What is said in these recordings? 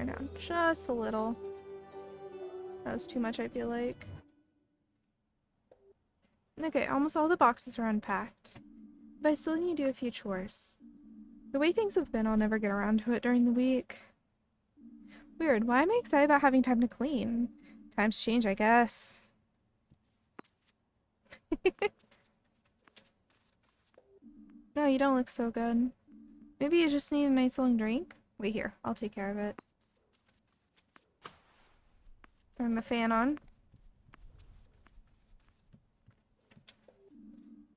water down just a little. That was too much, I feel like. Okay, almost all the boxes are unpacked. But I still need to do a few chores. The way things have been, I'll never get around to it during the week. Weird, why am I excited about having time to clean? Times change, I guess. No, you don't look so good. Maybe you just need a nice long drink? Wait here, I'll take care of it. Turn the fan on.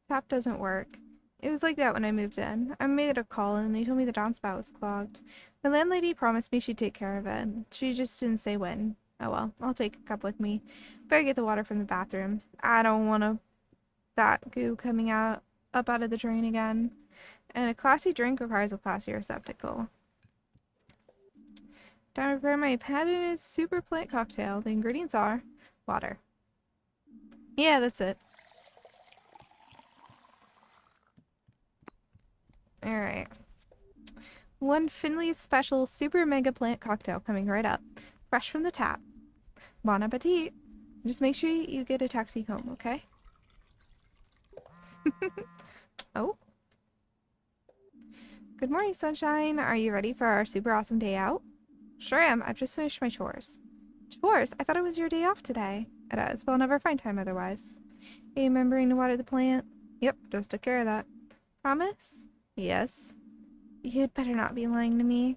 Tap doesn't work. It was like that when I moved in. I made a call and they told me the downspout was clogged. My landlady promised me she'd take care of it. She just didn't say when. Oh well, I'll take a cup with me. Better get the water from the bathroom. I don't want that goo coming up out of the drain again. And a classy drink requires a classy receptacle. Time to prepare my patented super plant cocktail. The ingredients are water. Yeah, that's it. Alright. One Finley special super mega plant cocktail coming right up. Fresh from the tap. Bon appetit. Just make sure you get a taxi home, okay? Oh. Good morning, sunshine. Are you ready for our super awesome day out? Sure am. I've just finished my chores. Chores? I thought it was your day off today. It is, but I'll never find time otherwise. Are you remembering to water the plant? Yep, just took care of that. Promise? Yes. You'd better not be lying to me.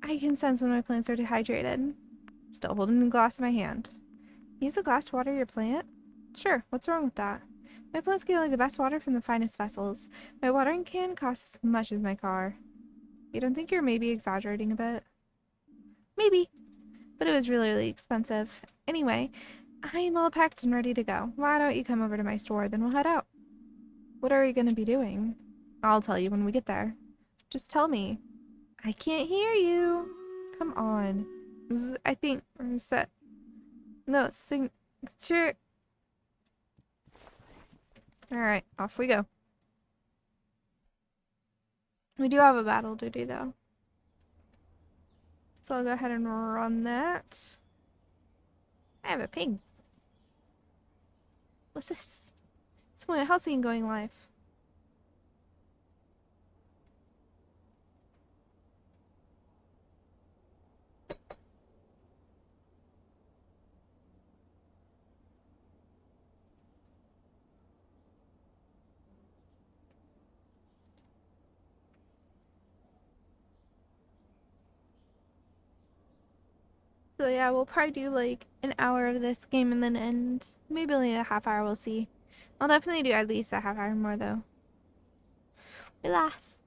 I can sense when my plants are dehydrated. Still holding the glass in my hand. Use a glass to water your plant? Sure, what's wrong with that? My plants get only the best water from the finest vessels. My watering can costs as much as my car. You don't think you're maybe exaggerating a bit? Maybe, but it was really, really expensive. Anyway, I'm all packed and ready to go. Why don't you come over to my store, then we'll head out. What are we going to be doing? I'll tell you when we get there. Just tell me. I can't hear you. Come on. I think we're set. No, signature. Alright, off we go. We do have a battle to do, though. So I'll go ahead and run that. I have a pig. What's this? It's my house scene going live. So yeah, we'll probably do like an hour of this game and then end. Maybe only a half hour, we'll see. I'll definitely do at least a half hour more though. We lost.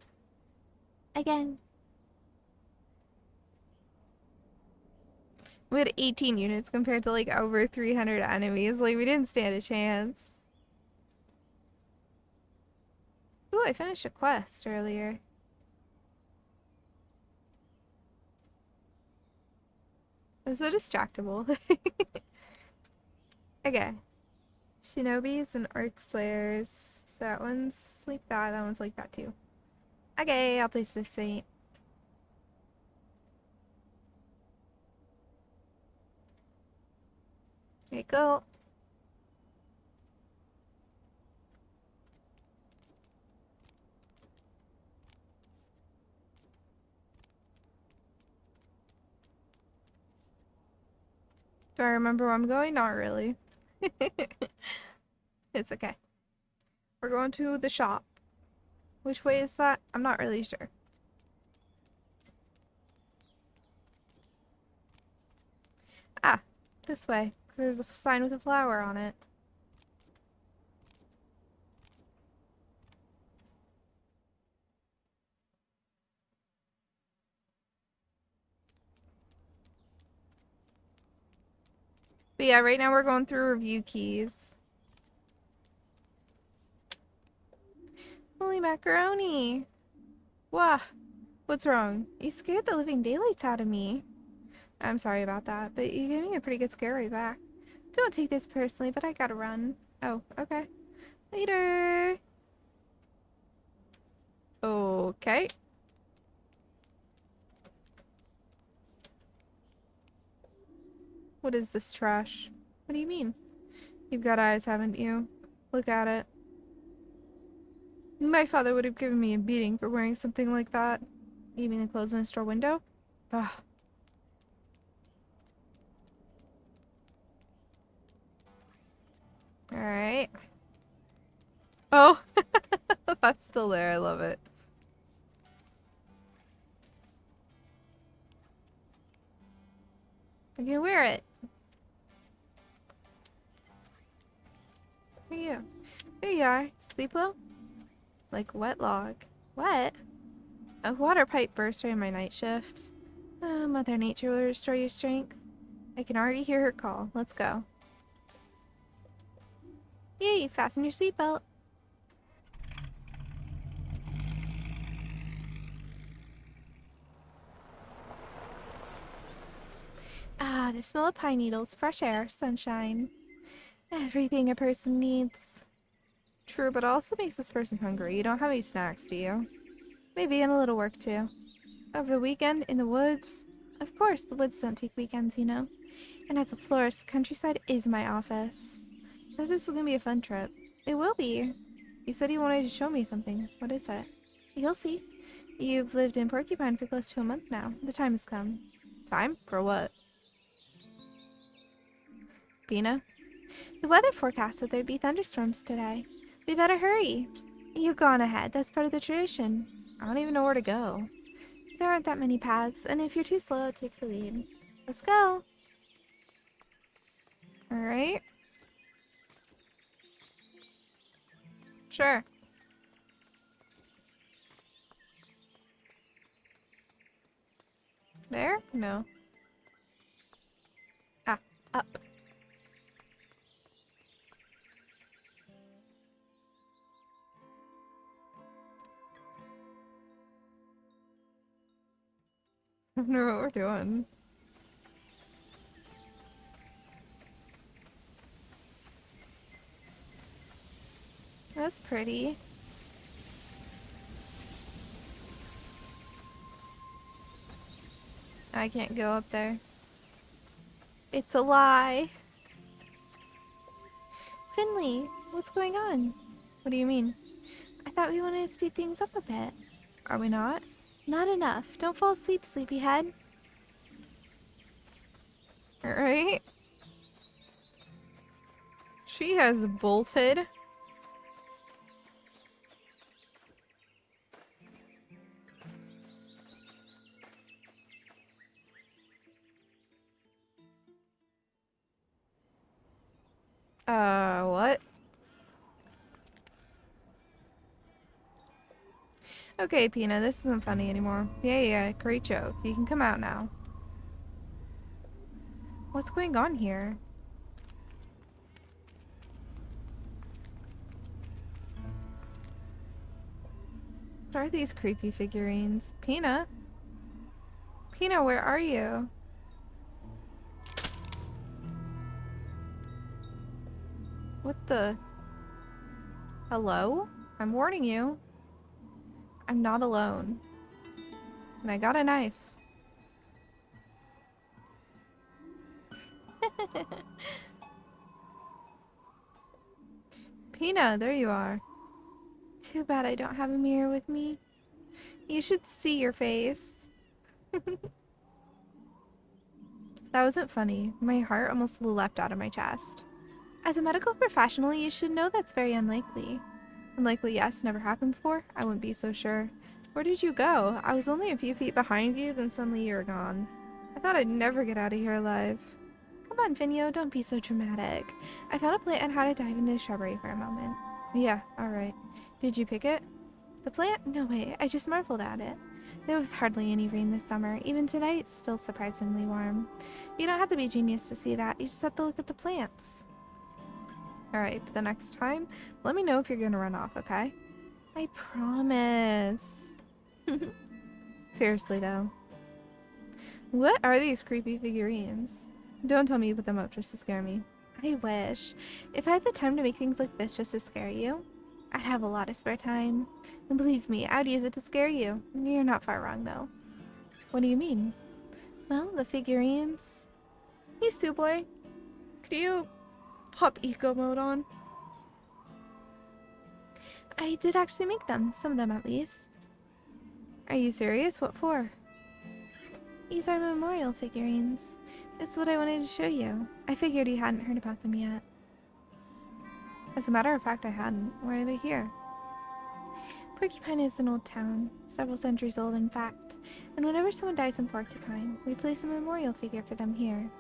Again. We had 18 units compared to like over 300 enemies. Like we didn't stand a chance. Ooh, I finished a quest earlier. I'm so distractible. Okay. Shinobis and Orc Slayers. So that one's like that. That one's like that too. Okay, I'll place the saint. There you go. Do I remember where I'm going? Not really. It's okay. We're going to the shop. Which way is that? I'm not really sure. Ah, this way. There's a sign with a flower on it. But yeah, right now we're going through review keys. Holy macaroni! Wah! What's wrong? You scared the living daylights out of me. I'm sorry about that, but you gave me a pretty good scare right back. Don't take this personally, but I gotta run. Oh, okay. Later! Okay. What is this trash? What do you mean? You've got eyes, haven't you? Look at it. My father would have given me a beating for wearing something like that. You mean the clothes in a store window? Ugh. Alright. Oh! That's still there, I love it. I can wear it. Who are you? There you are. Sleep well? Like wet log. What? A water pipe burst during my night shift. Mother Nature will restore your strength. I can already hear her call. Let's go. Yay, fasten your seatbelt. Ah, the smell of pine needles, fresh air, sunshine. Everything a person needs. True, but it also makes this person hungry. You don't have any snacks, do you? Maybe, and a little work too. Over the weekend, in the woods. Of course, the woods don't take weekends, you know. And as a florist, the countryside is my office. I thought this was gonna be a fun trip. It will be. You said you wanted to show me something. What is it? You'll see. You've lived in Porcupine for close to a month now. The time has come. Time? For what? Bina? The weather forecast said there'd be thunderstorms today. We better hurry. You go on ahead. That's part of the tradition. I don't even know where to go. There aren't that many paths, and if you're too slow, take the lead. Let's go. Alright. Sure. There? No. Ah, up. I don't know what we're doing. That's pretty. I can't go up there. It's a lie. Finley, what's going on? What do you mean? I thought we wanted to speed things up a bit. Are we not? Not enough. Don't fall asleep, sleepyhead. Alright. She has bolted. What? Okay, Pina, this isn't funny anymore. Yeah, great joke. You can come out now. What's going on here? What are these creepy figurines? Pina? Pina, where are you? What the? Hello? I'm warning you. I'm not alone. And I got a knife. Pina, there you are. Too bad I don't have a mirror with me. You should see your face. That wasn't funny. My heart almost leapt out of my chest. As a medical professional, you should know that's very unlikely. Unlikely, yes, never happened before? I wouldn't be so sure. Where did you go? I was only a few feet behind you, then suddenly you were gone. I thought I'd never get out of here alive. Come on, Finio, don't be so dramatic. I found a plant and had to dive into the shrubbery for a moment. Yeah, alright. Did you pick it? The plant? No way, I just marveled at it. There was hardly any rain this summer. Even tonight, it's still surprisingly warm. You don't have to be a genius to see that. You just have to look at the plants. Alright, but the next time, let me know if you're gonna run off, okay? I promise. Seriously, though. What are these creepy figurines? Don't tell me you put them up just to scare me. I wish. If I had the time to make things like this just to scare you, I'd have a lot of spare time. And believe me, I'd use it to scare you. You're not far wrong, though. What do you mean? Well, the figurines... Hey, Suwey. Could you pop eco mode on? I did actually make them, some of them at least. Are you serious? What for? These are memorial figurines. This is what I wanted to show you. I figured you hadn't heard about them yet. As a matter of fact, I hadn't. Why are they here? Porcupine is an old town, several centuries old in fact, and whenever someone dies in Porcupine, we place a memorial figure for them here.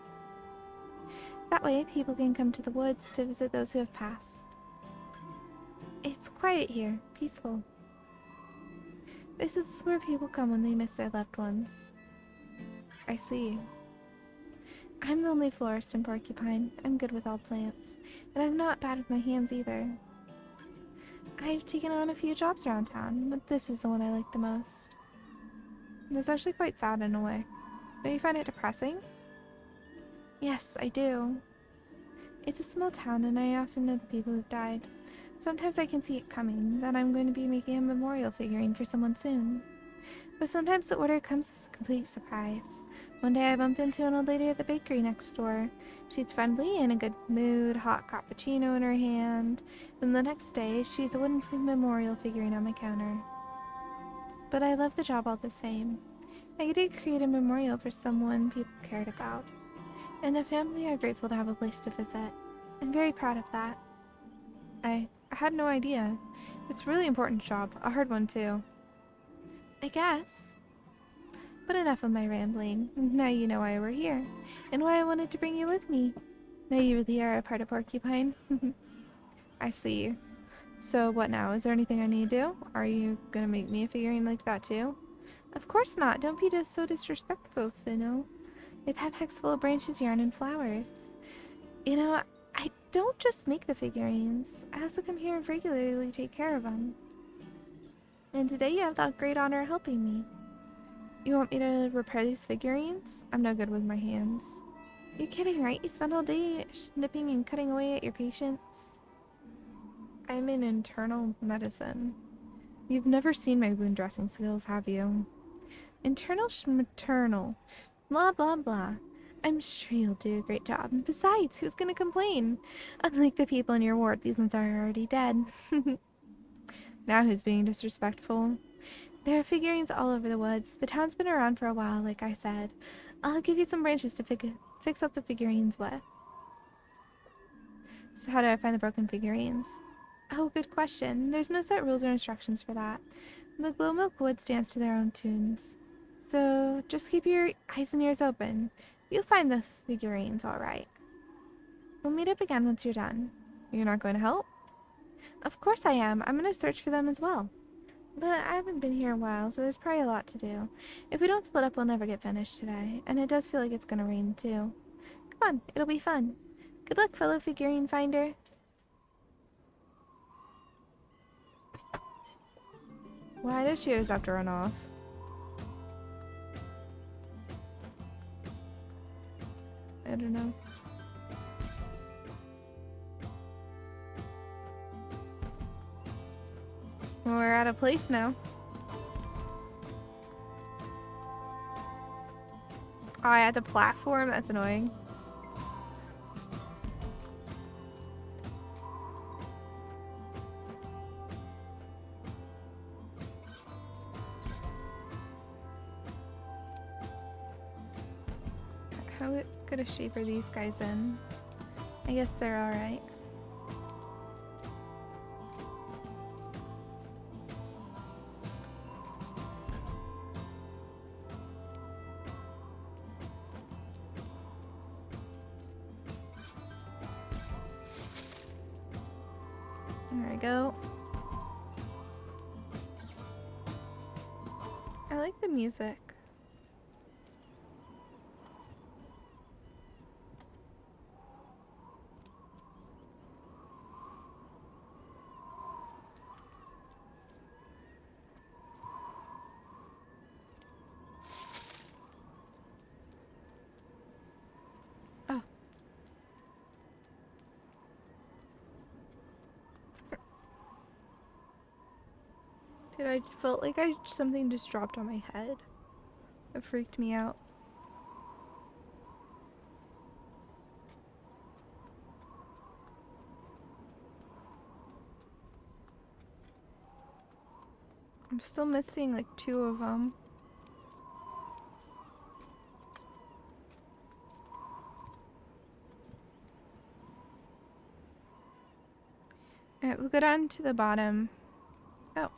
That way, people can come to the woods to visit those who have passed. It's quiet here, peaceful. This is where people come when they miss their loved ones. I see. I'm the only florist in Porcupine. I'm good with all plants, and I'm not bad with my hands either. I've taken on a few jobs around town, but this is the one I like the most. It's actually quite sad in a way. Don't you find it depressing? Yes, I do. It's a small town, and I often know the people who've died. Sometimes I can see it coming, that I'm going to be making a memorial figurine for someone soon. But sometimes the order comes as a complete surprise. One day I bump into an old lady at the bakery next door. She's friendly, in a good mood, hot cappuccino in her hand. Then the next day, she's a wooden memorial figurine on my counter. But I love the job all the same. I get to create a memorial for someone people cared about. And the family are grateful to have a place to visit. I'm very proud of that. I had no idea. It's a really important job, a hard one too. I guess. But enough of my rambling. Now you know why we're here, and why I wanted to bring you with me. Now you really are a part of Porcupine. I see. So what now? Is there anything I need to do? Are you gonna make me a figurine like that too? Of course not. Don't be so disrespectful, Finno. My backpack's full of branches, yarn, and flowers. You know, I don't just make the figurines. I also come here and regularly take care of them. And today you have the great honor of helping me. You want me to repair these figurines? I'm no good with my hands. You're kidding, right? You spend all day snipping and cutting away at your patients? I'm in internal medicine. You've never seen my wound dressing skills, have you? Internal maternal. Blah blah blah. I'm sure you'll do a great job. And besides, who's gonna complain? Unlike the people in your ward, these ones are already dead. Now who's being disrespectful? There are figurines all over the woods. The town's been around for a while, like I said. I'll give you some branches to fix up the figurines with. So how do I find the broken figurines? Oh, good question. There's no set rules or instructions for that. The Glowmilk Woods dance to their own tunes. So just keep your eyes and ears open. You'll find the figurines all right. We'll meet up again once you're done. You're not going to help? Of course I am. I'm going to search for them as well. But I haven't been here a while, so there's probably a lot to do. If we don't split up, we'll never get finished today. And it does feel like it's gonna rain, too. Come on, it'll be fun. Good luck, fellow figurine finder. Why does she always have to run off? I don't know. We're at a place now. Oh, I had the platform? That's annoying. How good a shape are these guys in? I guess they're alright. There we go. I like the music. Oh. Dude, I felt like something just dropped on my head. It freaked me out. I'm still missing like 2 of them. Alright, we'll go down to the bottom. Oh.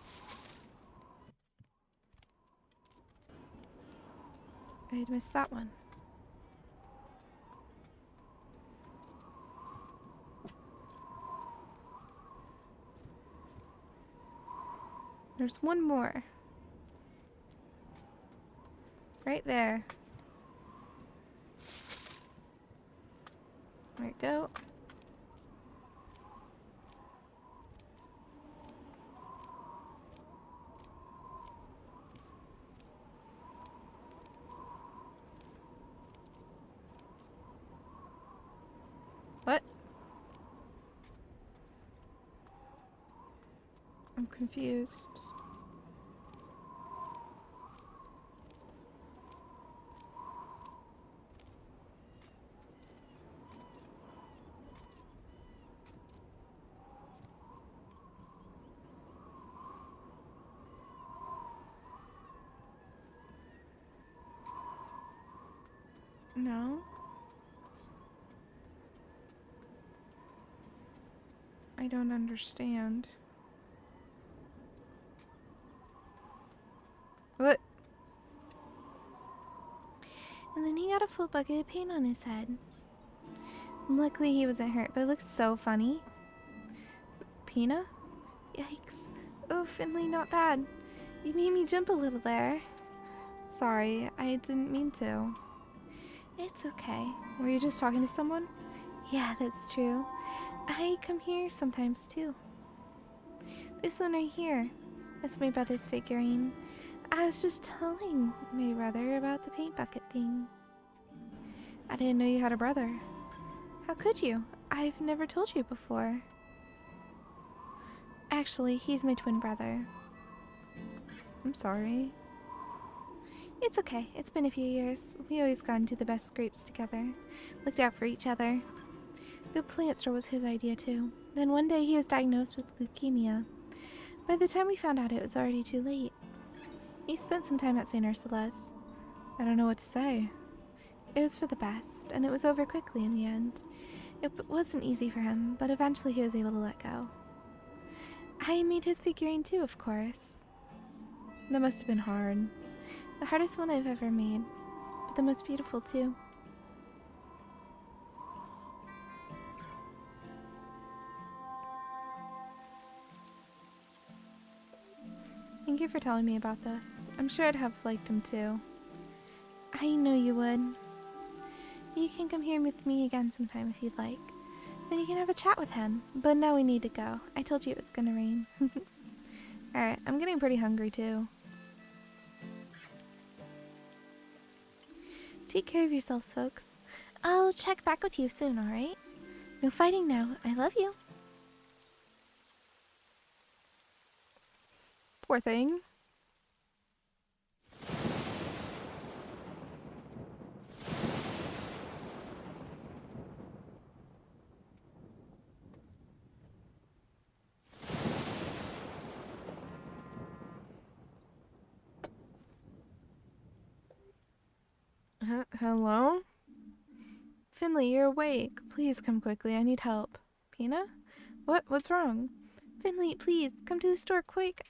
I'd missed that one. There's one more. Right there. There we go. What? I'm confused. No. I don't understand. What? And then he got a full bucket of paint on his head. Luckily he wasn't hurt, but it looks so funny. Pina? Yikes. Oh, Finley, not bad. You made me jump a little there. Sorry, I didn't mean to. It's okay. Were you just talking to someone? Yeah, that's true. I come here sometimes too. This one right here. That's my brother's figurine. I was just telling my brother about the paint bucket thing. I didn't know you had a brother. How could you? I've never told you before. Actually, he's my twin brother. I'm sorry. It's okay. It's been a few years. We always got into the best scrapes together. Looked out for each other. The plant store was his idea too. Then one day he was diagnosed with leukemia. By the time we found out, it was already too late. He spent some time at St. Ursula's. I don't know what to say. It was for the best, and it was over quickly in the end. It wasn't easy for him, but eventually he was able to let go. I made his figurine too, of course. That must have been hard. The hardest one I've ever made, but the most beautiful too. Thank you for telling me about this. I'm sure I'd have liked him too. I know you would. You can come here with me again sometime if you'd like. Then you can have a chat with him. But now we need to go. I told you it was gonna rain. Alright, I'm getting pretty hungry too. Take care of yourselves, folks. I'll check back with you soon, alright? No fighting now. I love you. Poor thing. Hello? Finley, you're awake. Please come quickly. I need help. Pina? What? What's wrong? Finley, please, come to the store quick.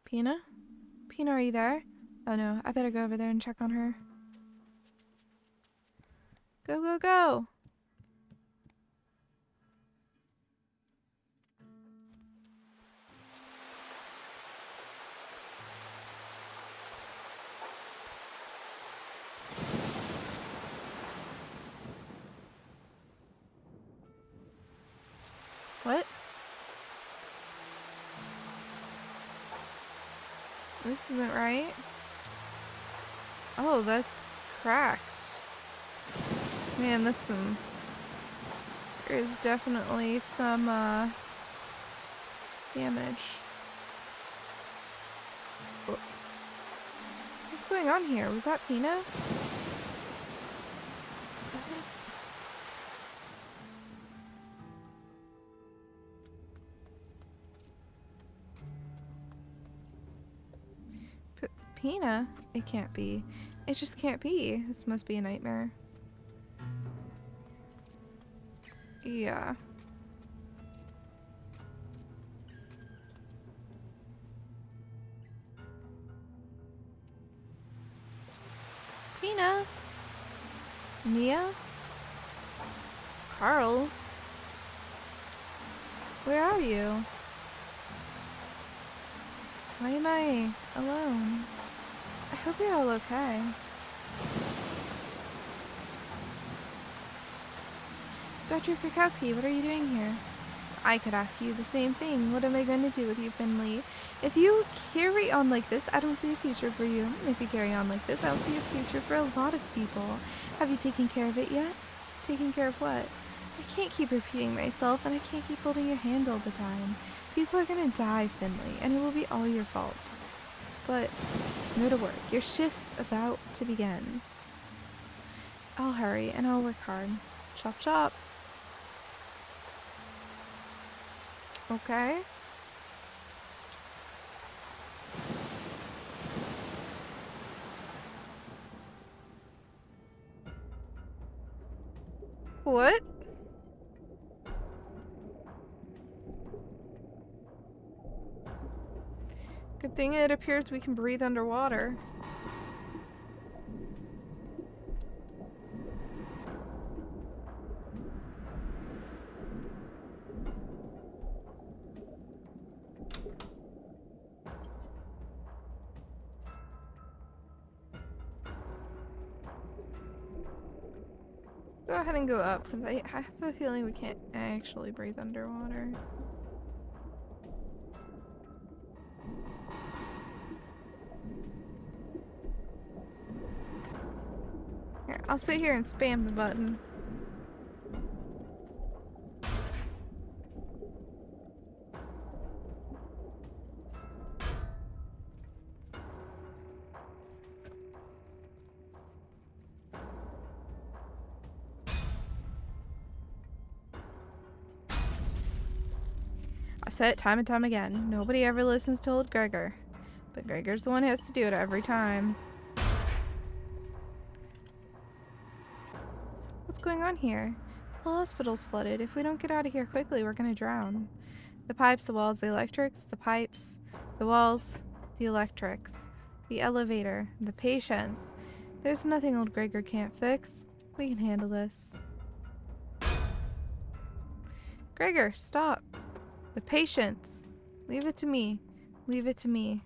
Pina? Pina, are you there? Oh no, I better go over there and check on her. Go, go, go! What? This isn't right. Oh, that's cracked. Man, that's some... There's definitely some, damage. What's going on here? Was that Pina? Pina? It can't be. It just can't be. This must be a nightmare. Yeah. Pina? Mia? Carl? Where are you? Why am I alone? I hope you're all okay. Dr. Krakowski, what are you doing here? I could ask you the same thing. What am I going to do with you, Finley? If you carry on like this, I don't see a future for you. If you carry on like this, I don't see a future for a lot of people. Have you taken care of it yet? Taken care of what? I can't keep repeating myself, and I can't keep holding your hand all the time. People are going to die, Finley, and it will be all your fault. But go to work. Your shift's about to begin. I'll hurry, and I'll work hard. Chop chop. Okay. What? Good thing it appears we can breathe underwater. Go ahead and go up, because I have a feeling we can't actually breathe underwater. Here, I'll sit here and spam the button. I've said it time and time again. Nobody ever listens to old Gregor. But Gregor's the one who has to do it every time. What's going on here? The hospital's flooded. If we don't get out of here quickly, we're gonna drown. The pipes, the walls, the electrics, the pipes, the walls, the electrics, the elevator, the patients. There's nothing old Gregor can't fix. We can handle this. Gregor, stop. The patients. Leave it to me. Leave it to me.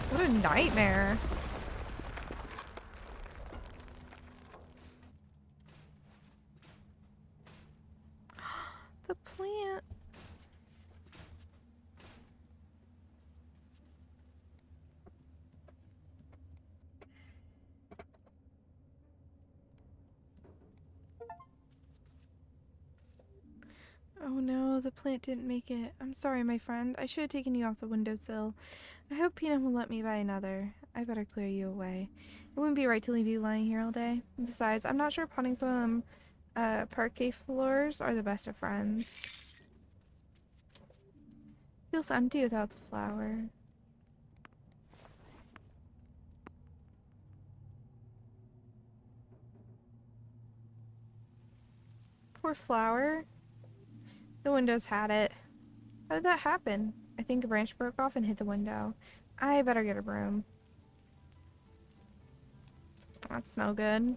What a nightmare. The plant. Oh no, the plant didn't make it. I'm sorry, my friend. I should have taken you off the windowsill. I hope Peanut will let me buy another. I better clear you away. It wouldn't be right to leave you lying here all day. Besides, I'm not sure potting some of them parquet floors are the best of friends. Feels empty without the flower. Poor flower. The windows had it. How did that happen? I think a branch broke off and hit the window. I better get a broom. That's no good.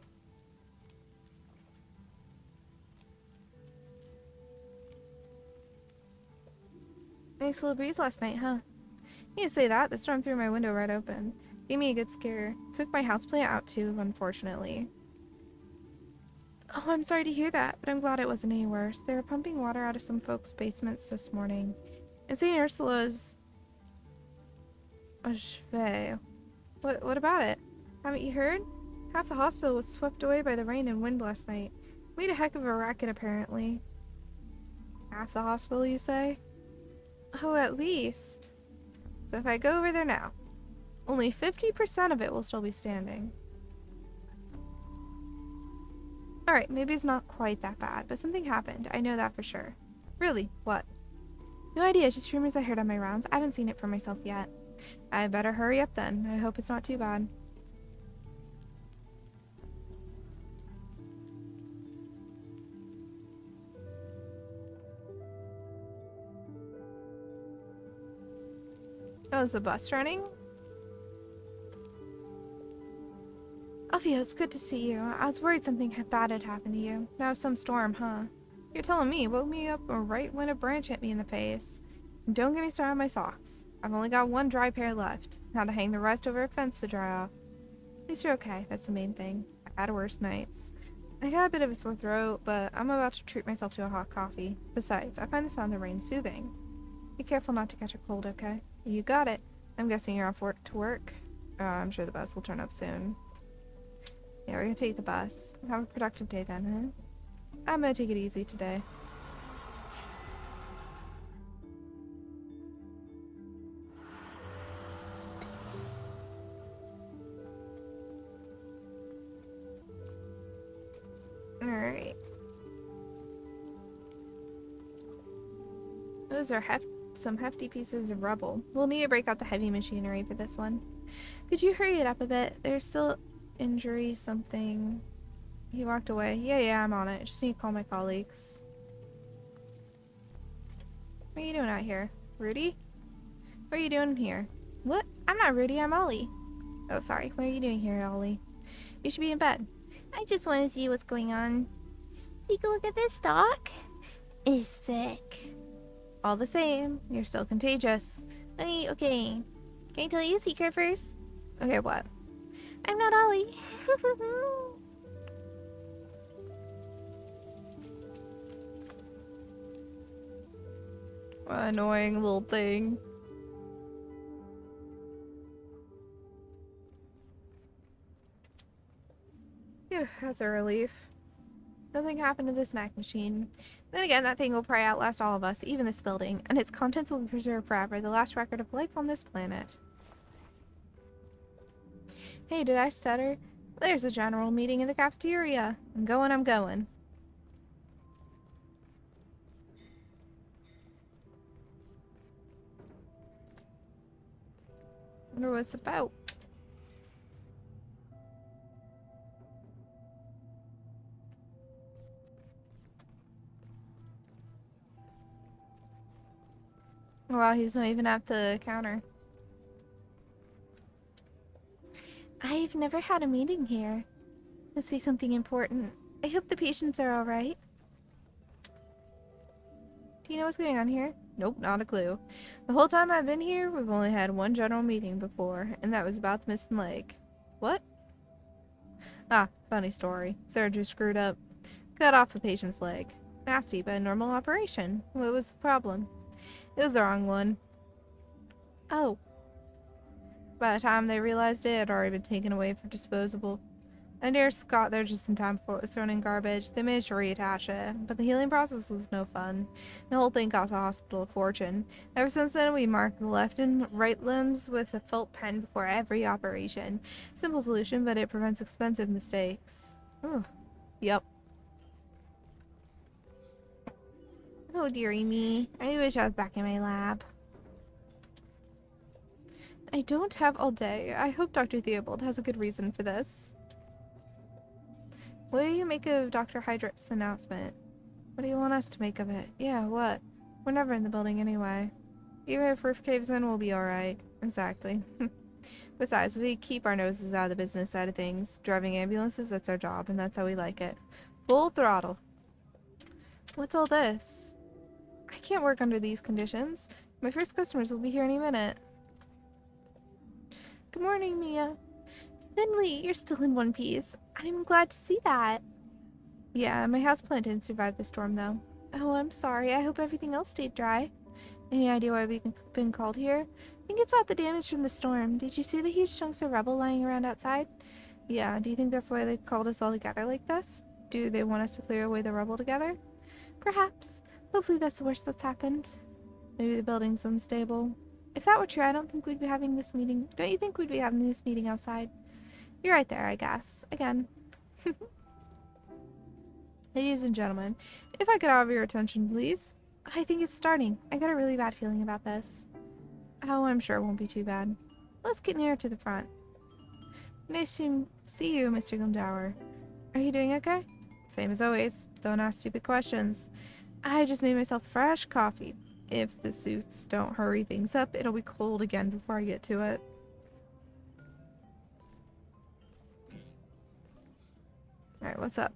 Nice little breeze last night, huh? You say that, the storm threw my window right open. Gave me a good scare. Took my houseplant out too, unfortunately. Oh, I'm sorry to hear that, but I'm glad it wasn't any worse. They were pumping water out of some folks' basements this morning. And St. Ursula's... Suwey. What about it? Haven't you heard? Half the hospital was swept away by the rain and wind last night. Made a heck of a racket, apparently. Half the hospital, you say? Oh, at least. So if I go over there now, only 50% of it will still be standing. Alright, maybe it's not quite that bad, but something happened. I know that for sure. Really? What? No idea, just rumors I heard on my rounds. I haven't seen it for myself yet. I better hurry up then. I hope it's not too bad. Oh, is the bus running? Alfio, it's good to see you. I was worried something bad had happened to you. That was some storm, huh? You're telling me, woke me up right when a branch hit me in the face. And don't get me started on my socks. I've only got one dry pair left. Now to hang the rest over a fence to dry off. At least you're okay, that's the main thing. I've had worse nights. I got a bit of a sore throat, but I'm about to treat myself to a hot coffee. Besides, I find the sound of rain soothing. Be careful not to catch a cold, okay? You got it. I'm guessing you're off work to work? I'm sure the bus will turn up soon. Yeah, we're gonna take the bus. Have a productive day then, huh? I'm gonna take it easy today. Alright. Those are some hefty pieces of rubble. We'll need to break out the heavy machinery for this one. Could you hurry it up a bit? There's still injury something. He walked away. Yeah, I'm on it. Just need to call my colleagues. What are you doing out here? Rudy? What are you doing here? What? I'm not Rudy, I'm Ollie. Oh, sorry. What are you doing here, Ollie? You should be in bed. I just want to see what's going on. Take a look at this, Doc. It's sick. All the same, you're still contagious. Okay. Can I tell you a secret first? Okay, what? I'm not Ollie. What annoying little thing. Yeah, that's a relief. Nothing happened to the snack machine. Then again, that thing will probably outlast all of us, even this building, and its contents will be preserved forever, the last record of life on this planet. Hey, did I stutter? There's a general meeting in the cafeteria. I'm going. Wonder what it's about. Wow, he's not even at the counter. I've never had a meeting here. Must be something important. I hope the patients are alright. Do you know what's going on here? Nope, not a clue. The whole time I've been here, we've only had one general meeting before, and that was about the missing leg. What? Ah, funny story. Surgery screwed up. Cut off a patient's leg. Nasty, but a normal operation. What was the problem? It was the wrong one. Oh. By the time they realized it had already been taken away for disposable. I nearly got there just in time before it was thrown in garbage. They managed to reattach it, but the healing process was no fun. The whole thing cost the hospital a fortune. Ever since then, we mark the left and right limbs with a felt pen before every operation. Simple solution, but it prevents expensive mistakes. Oh, yep. Oh, dearie me. I wish I was back in my lab. I don't have all day. I hope Dr. Theobald has a good reason for this. What do you make of Dr. Hydrat's announcement? What do you want us to make of it? Yeah, what? We're never in the building anyway. Even if roof caves in, we'll be alright. Exactly. Besides, we keep our noses out of the business side of things. Driving ambulances, that's our job, and that's how we like it. Full throttle. What's all this? I can't work under these conditions. My first customers will be here any minute. Good morning, Mia. Finley, you're still in one piece. I'm glad to see that. Yeah, my houseplant didn't survive the storm, though. Oh, I'm sorry. I hope everything else stayed dry. Any idea why we've been called here? I think it's about the damage from the storm. Did you see the huge chunks of rubble lying around outside? Yeah, do you think that's why they called us all together like this? Do they want us to clear away the rubble together? Perhaps. Hopefully that's the worst that's happened. Maybe the building's unstable. If that were true, I don't think we'd be having this meeting. Don't you think we'd be having this meeting outside? You're right there, I guess. Again. Ladies and gentlemen, if I could have your attention, please. I think it's starting. I got a really bad feeling about this. Oh, I'm sure it won't be too bad. Let's get nearer to the front. Nice to see you, Mr. Glendower. Are you doing okay? Same as always. Don't ask stupid questions. I just made myself fresh coffee. If the suits don't hurry things up, it'll be cold again before I get to it. Alright, what's up?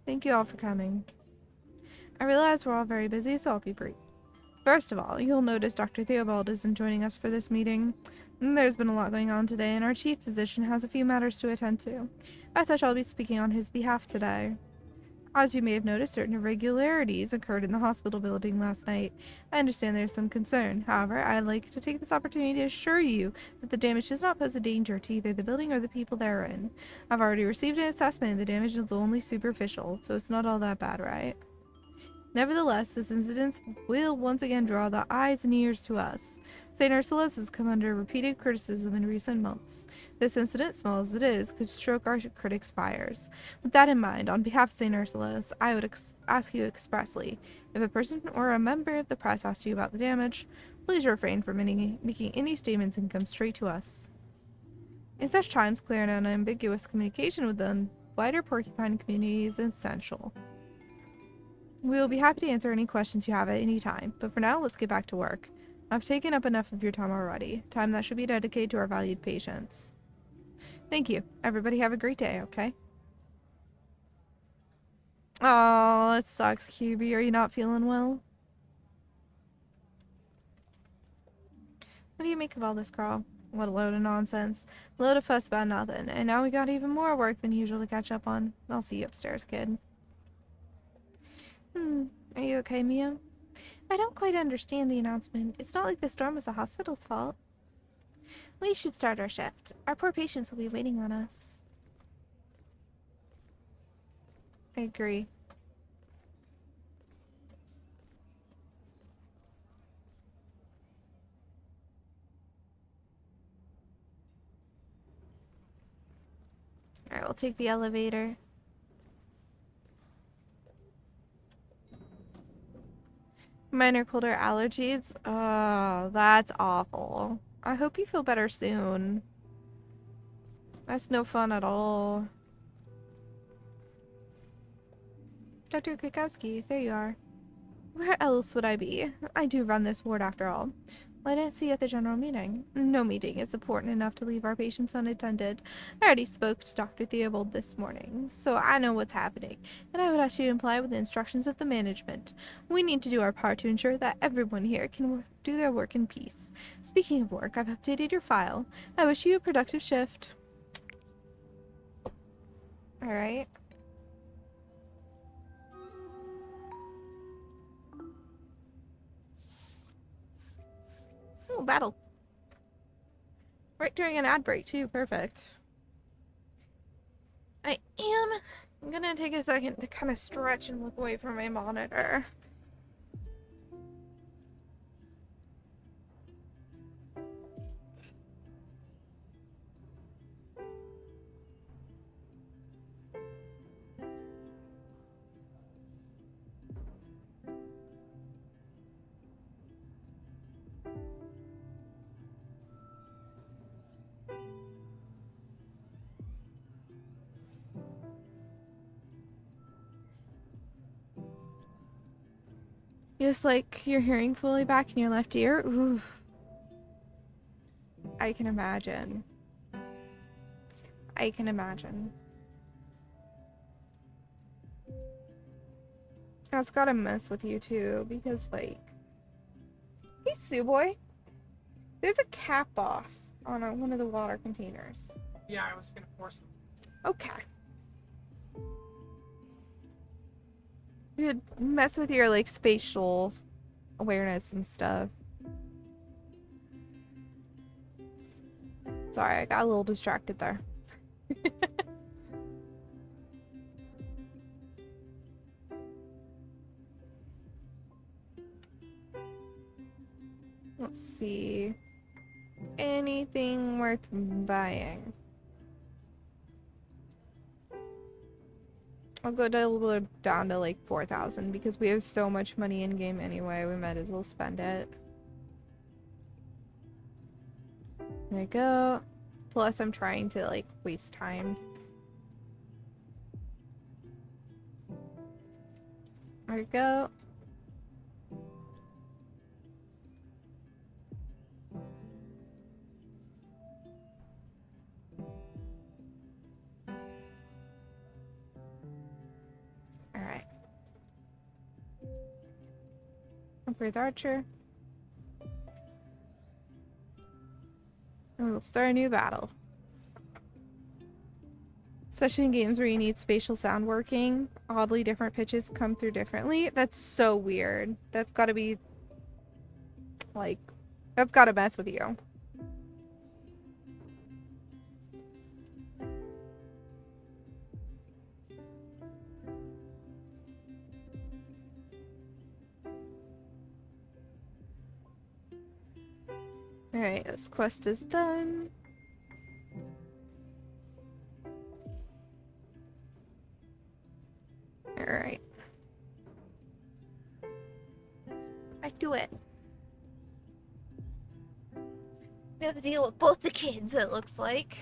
Thank you all for coming. I realize we're all very busy, so I'll be brief. First of all, you'll notice Dr. Theobald isn't joining us for this meeting. There's been a lot going on today, and our chief physician has a few matters to attend to. As such, I'll be speaking on his behalf today. As you may have noticed, certain irregularities occurred in the hospital building last night. I understand there's some concern. However, I'd like to take this opportunity to assure you that the damage does not pose a danger to either the building or the people therein. I've already received an assessment and the damage is only superficial, so it's not all that bad, right? Nevertheless, this incident will once again draw the eyes and ears to us. St. Ursula's has come under repeated criticism in recent months. This incident, small as it is, could stroke our critics' fires. With that in mind, on behalf of St. Ursula's, I would ask you expressly, if a person or a member of the press asks you about the damage, please refrain from making any statements and come straight to us. In such times, clear and unambiguous communication with the wider Porcupine community is essential. We will be happy to answer any questions you have at any time, but for now, let's get back to work. I've taken up enough of your time already, time that should be dedicated to our valued patients. Thank you. Everybody have a great day, okay? Oh, it sucks, QB. Are you not feeling well? What do you make of all this, Carl? What a load of nonsense. A load of fuss about nothing, and now we got even more work than usual to catch up on. I'll see you upstairs, kid. Are you okay, Mia? I don't quite understand the announcement. It's not like the storm was the hospital's fault. We should start our shift. Our poor patients will be waiting on us. I agree. Alright, we'll take the elevator. Minor colder allergies? Oh, that's awful. I hope you feel better soon. That's no fun at all. Dr. Krakowski, there you are. Where else would I be? I do run this ward after all. Well, I didn't see you at the general meeting. No meeting is important enough to leave our patients unattended. I already spoke to Dr. Theobald this morning, so I know what's happening, and I would ask you to comply with the instructions of the management. We need to do our part to ensure that everyone here can do their work in peace. Speaking of work, I've updated your file. I wish you a productive shift. Alright. Oh, battle. Right during an ad break, too. Perfect. I'm gonna take a second to kind of stretch and look away from my monitor. Just like your hearing fully back in your left ear? Oof. I can imagine. I can imagine. That's gotta mess with you too, because like... Hey, Suwey. There's a cap off on one of the water containers. Yeah, I was gonna pour some. Okay. It'd mess with your like spatial awareness and stuff. Sorry, I got a little distracted there. Let's see. Anything worth buying? I'll go down to like 4,000 because we have so much money in game anyway. We might as well spend it. There we go. Plus, I'm trying to like waste time. There we go. Alright. Upgrade the archer. And we will start a new battle. Especially in games where you need spatial sound working. Oddly different pitches come through differently. That's so weird. That's gotta be... like... that's gotta mess with you. Alright, this quest is done. Alright. I do it. We have to deal with both the kids, it looks like.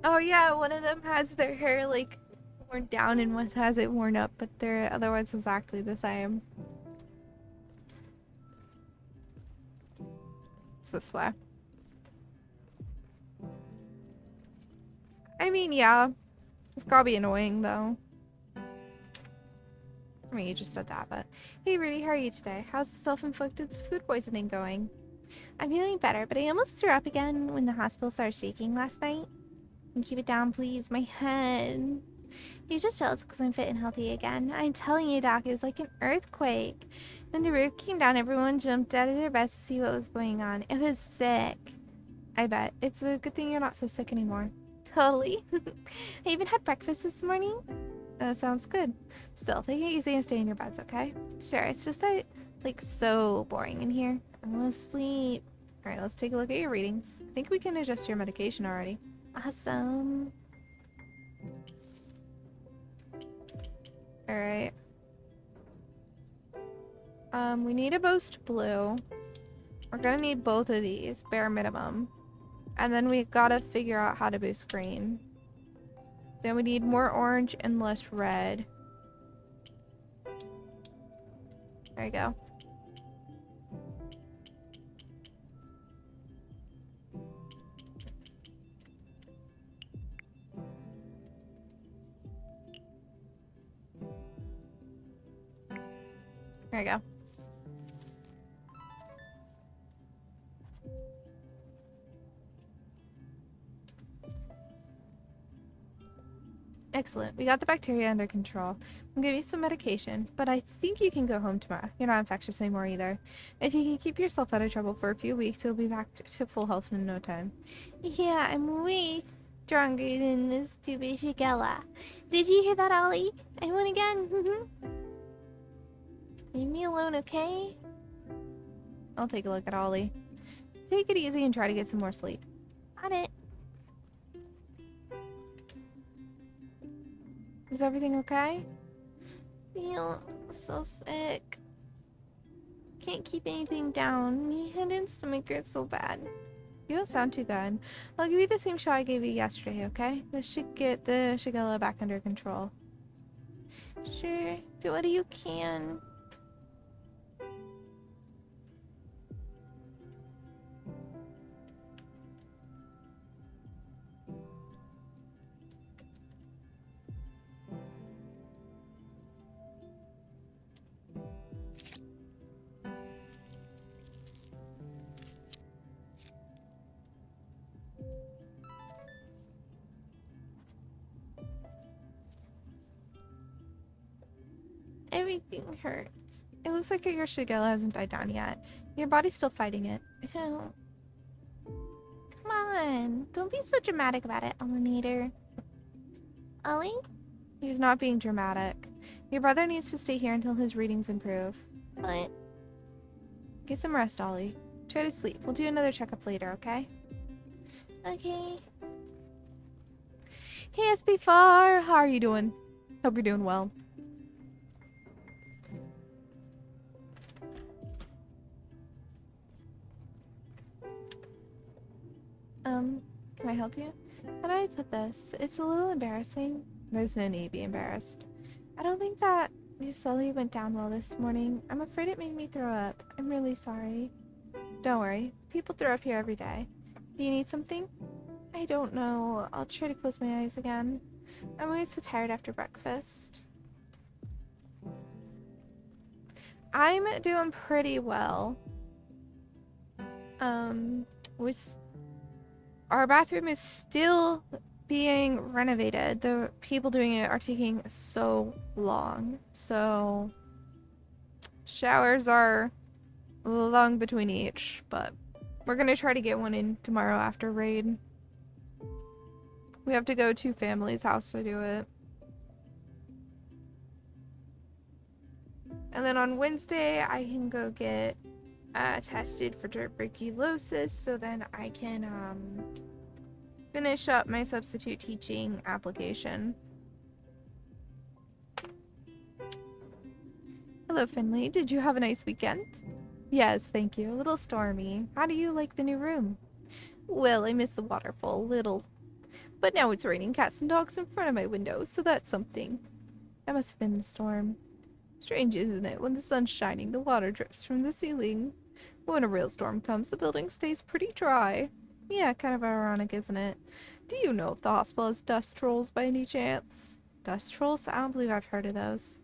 Oh yeah, one of them has their hair like worn down and one has it worn up, but they're otherwise exactly the same. It's this way. I mean, yeah. It's gotta be annoying though. I mean, you just said that, but... Hey Rudy, how are you today? How's the self-inflicted food poisoning going? I'm feeling better, but I almost threw up again when the hospital started shaking last night. And keep it down, please. My head. You're just jealous because I'm fit and healthy again. I'm telling you, Doc, it was like an earthquake. When the roof came down, everyone jumped out of their beds to see what was going on. It was sick. I bet. It's a good thing you're not so sick anymore. Totally. I even had breakfast this morning. Sounds good. Still, take it easy and stay in your beds, okay? Sure, it's just that, like, so boring in here. I want to sleep. Alright, let's take a look at your readings. I think we can adjust your medication already. Awesome. Alright. We need a boost blue. We're gonna need both of these, bare minimum. And then we gotta figure out how to boost green. Then we need more orange and less red. There you go. There you go. Excellent. We got the bacteria under control. I'll give you some medication, but I think you can go home tomorrow. You're not infectious anymore either. If you can keep yourself out of trouble for a few weeks, you'll be back to full health in no time. Yeah, I'm way stronger than this stupid Shigella. Did you hear that, Ollie? I won again. Leave me alone, okay? I'll take a look at Ollie. Take it easy and try to get some more sleep. Got it. Is everything okay? I feel so sick. Can't keep anything down. My head and stomach hurt so bad. You don't sound too good. I'll give you the same shot I gave you yesterday, okay? This should get the Shigella back under control. Sure. Do what you can. Everything hurts. It looks like your Shigella hasn't died down yet. Your body's still fighting it. Hell. Come on. Don't be so dramatic about it, Olinator. Ollie? He's not being dramatic. Your brother needs to stay here until his readings improve. What? Get some rest, Ollie. Try to sleep. We'll do another checkup later, okay? Okay. Hey, SB4! How are you doing? Hope you're doing well. Can I help you? How do I put this? It's a little embarrassing. There's no need to be embarrassed. I don't think that Musoli went down well this morning. I'm afraid it made me throw up. I'm really sorry. Don't worry. People throw up here every day. Do you need something? I don't know. I'll try to close my eyes again. I'm always so tired after breakfast. I'm doing pretty well. Was our bathroom is still being renovated. The people doing it are taking so long. So showers are long between each, but we're gonna try to get one in tomorrow after raid. We have to go to family's house to do it. And then on Wednesday, I can go get tested for tuberculosis, so then I can finish up my substitute teaching application. Hello, Finley. Did you have a nice weekend? Yes, thank you. A little stormy. How do you like the new room? Well, I miss the waterfall a little. But now it's raining cats and dogs in front of my window, so that's something. That must have been the storm. Strange, isn't it? When the sun's shining, the water drips from the ceiling. When a real storm comes, the building stays pretty dry. Yeah, kind of ironic, isn't it? Do you know if the hospital has dust trolls by any chance? Dust trolls? I don't believe I've heard of those.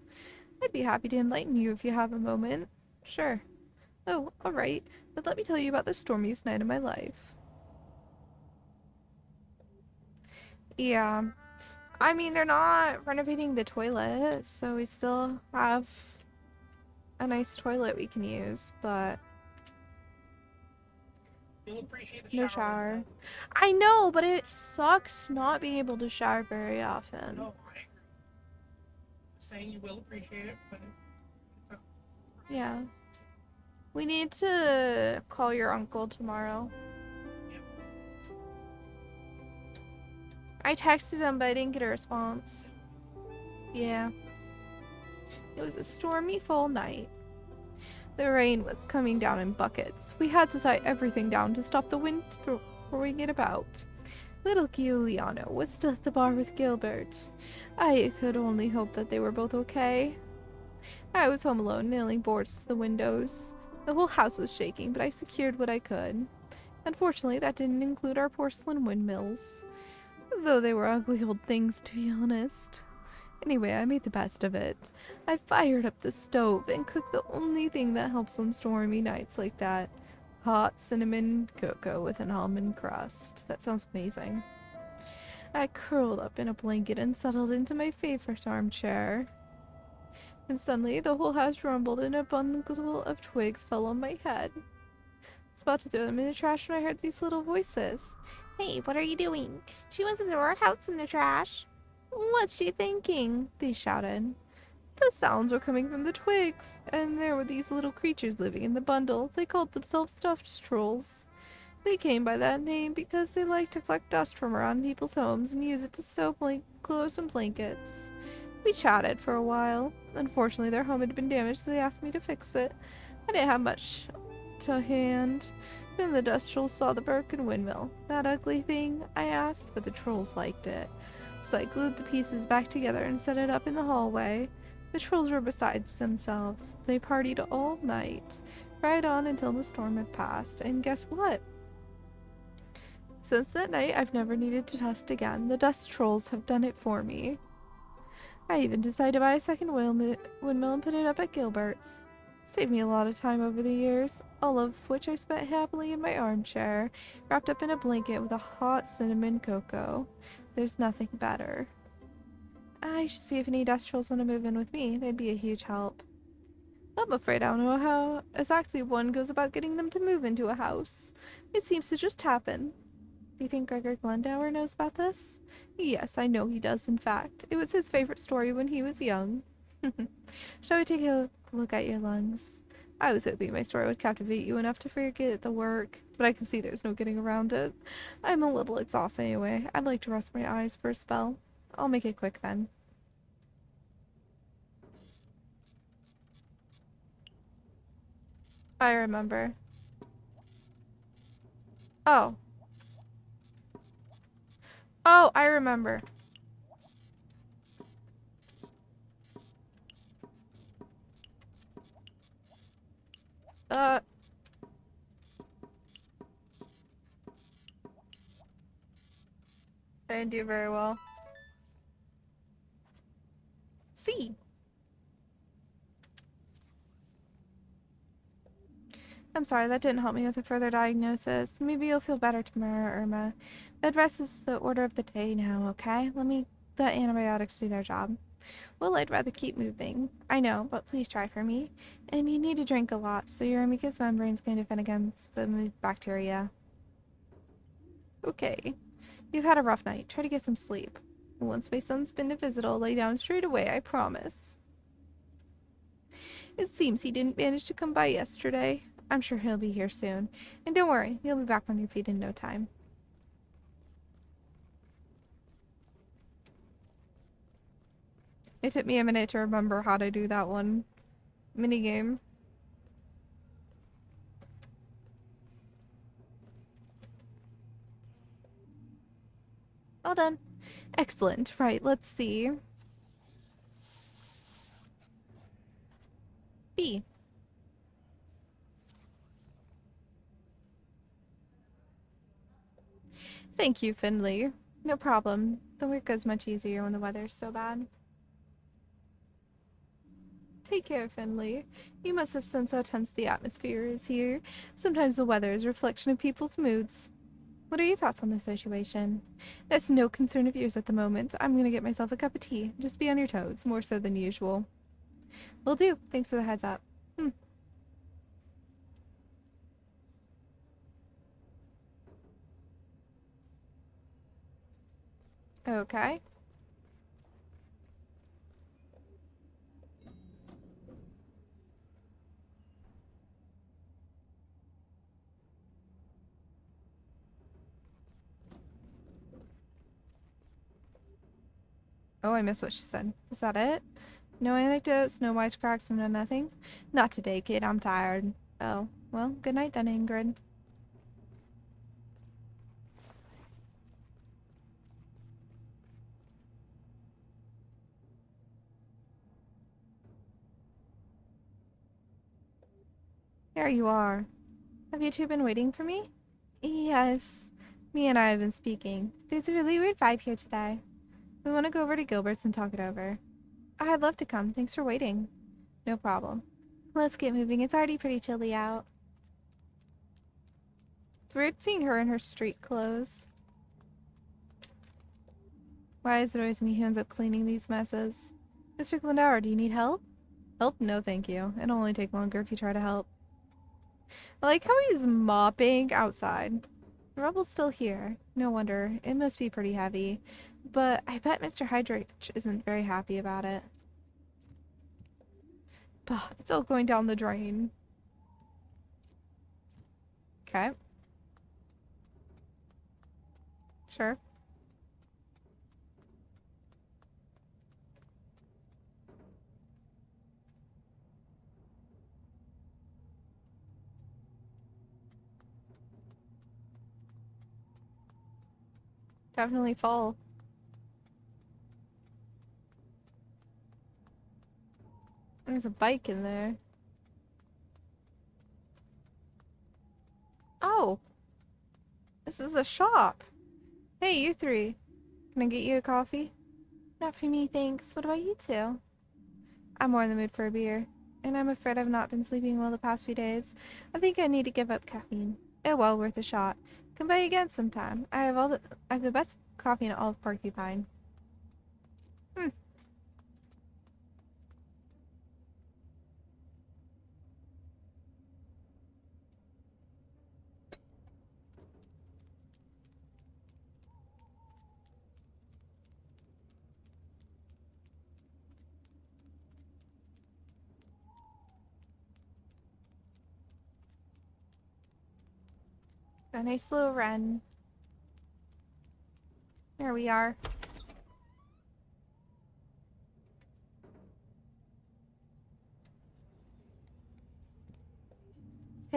I'd be happy to enlighten you if you have a moment. Sure. Oh, alright. Then let me tell you about the stormiest night of my life. Yeah. I mean, they're not renovating the toilet, so we still have a nice toilet we can use, but You'll appreciate the no shower. shower. I know, but it sucks not being able to shower very often. No, right. Saying you will appreciate it, but it's Yeah. We need to call your uncle tomorrow. Yep. I texted him, but I didn't get a response. Yeah. It was a stormy fall night. The rain was coming down in buckets. We had to tie everything down to stop the wind throwing it about. Little Giuliano was still at the bar with Gilbert. I could only hope that they were both okay. I was home alone, nailing boards to the windows. The whole house was shaking, but I secured what I could. Unfortunately, that didn't include our porcelain windmills. Though they were ugly old things, to be honest. Anyway, I made the best of it. I fired up the stove and cooked the only thing that helps on stormy nights like that. Hot cinnamon cocoa with an almond crust. That sounds amazing. I curled up in a blanket and settled into my favorite armchair. And suddenly the whole house rumbled and a bundle of twigs fell on my head. I was about to throw them in the trash when I heard these little voices. Hey, what are you doing? She wants to throw our house in the trash. What's she thinking? They shouted. The sounds were coming from the twigs, and there were these little creatures living in the bundle. They called themselves stuffed trolls. They came by that name because they liked to collect dust from around people's homes and use it to sew clothes and blankets. We chatted for a while. Unfortunately, their home had been damaged, so they asked me to fix it. I didn't have much to hand. Then the dust trolls saw the broken windmill. That ugly thing? I asked, but the trolls liked it. So I glued the pieces back together and set it up in the hallway. The trolls were beside themselves. They partied all night, right on until the storm had passed. And guess what? Since that night, I've never needed to dust again. The dust trolls have done it for me. I even decided to buy a second windmill and put it up at Gilbert's. Saved me a lot of time over the years, all of which I spent happily in my armchair, wrapped up in a blanket with a hot cinnamon cocoa. There's nothing better. I should see if any dust trolls want to move in with me. They'd be a huge help. I'm afraid I don't know how exactly one goes about getting them to move into a house. It seems to just happen. Do you think Gregor Glendower knows about this? Yes, I know he does, in fact. It was his favorite story when he was young. Shall we take a look at your lungs? I was hoping my story would captivate you enough to forget the work, but I can see there's no getting around it. I'm a little exhausted anyway. I'd like to rest my eyes for a spell. I'll make it quick then. I remember. Oh. Oh, I remember. Uh, I didn't do very well. C. I'm sorry, that didn't help me with a further diagnosis. Maybe you'll feel better tomorrow, Irma. Bed rest is the order of the day now, okay? Let antibiotics do their job. Well, I'd rather keep moving. I know, but please try for me. And you need to drink a lot, so your mucous membranes can defend against the bacteria. Okay. You've had a rough night. Try to get some sleep. Once my son's been to visit, I'll lay down straight away, I promise. It seems he didn't manage to come by yesterday. I'm sure he'll be here soon. And don't worry, you'll be back on your feet in no time. It took me a minute to remember how to do that one minigame. All done. Excellent. Right, let's see. B. Thank you, Finley. No problem. The work goes much easier when the weather's so bad. Take care, Finley. You must have sensed how tense the atmosphere is here. Sometimes the weather is a reflection of people's moods. What are your thoughts on the situation? That's no concern of yours at the moment. I'm gonna get myself a cup of tea. Just be on your toes, more so than usual. Will do. Thanks for the heads up. Okay. Oh, I missed what she said. Is that it? No anecdotes, no wisecracks, no nothing? Not today, kid. I'm tired. Oh, well, good night then, Ingrid. There you are. Have you two been waiting for me? Yes. Me and I have been speaking. There's a really weird vibe here today. We want to go over to Gilbert's and talk it over. I'd love to come. Thanks for waiting. No problem. Let's get moving. It's already pretty chilly out. It's weird seeing her in her street clothes. Why is it always me who ends up cleaning these messes? Mr. Glendower, do you need help? Help? No, thank you. It'll only take longer if you try to help. I like how he's mopping outside. The rubble's still here. No wonder. It must be pretty heavy. But I bet Mr. Hydrich isn't very happy about it. Bah, it's all going down the drain. Okay. Sure. Definitely fall. There's a bike in there. Oh! This is a shop! Hey, you three. Can I get you a coffee? Not for me, thanks. What about you two? I'm more in the mood for a beer. And I'm afraid I've not been sleeping well the past few days. I think I need to give up caffeine. Oh well, worth a shot. Come by again sometime. I have the best coffee in all of Porcupine. Hmm. A nice little wren. There we are.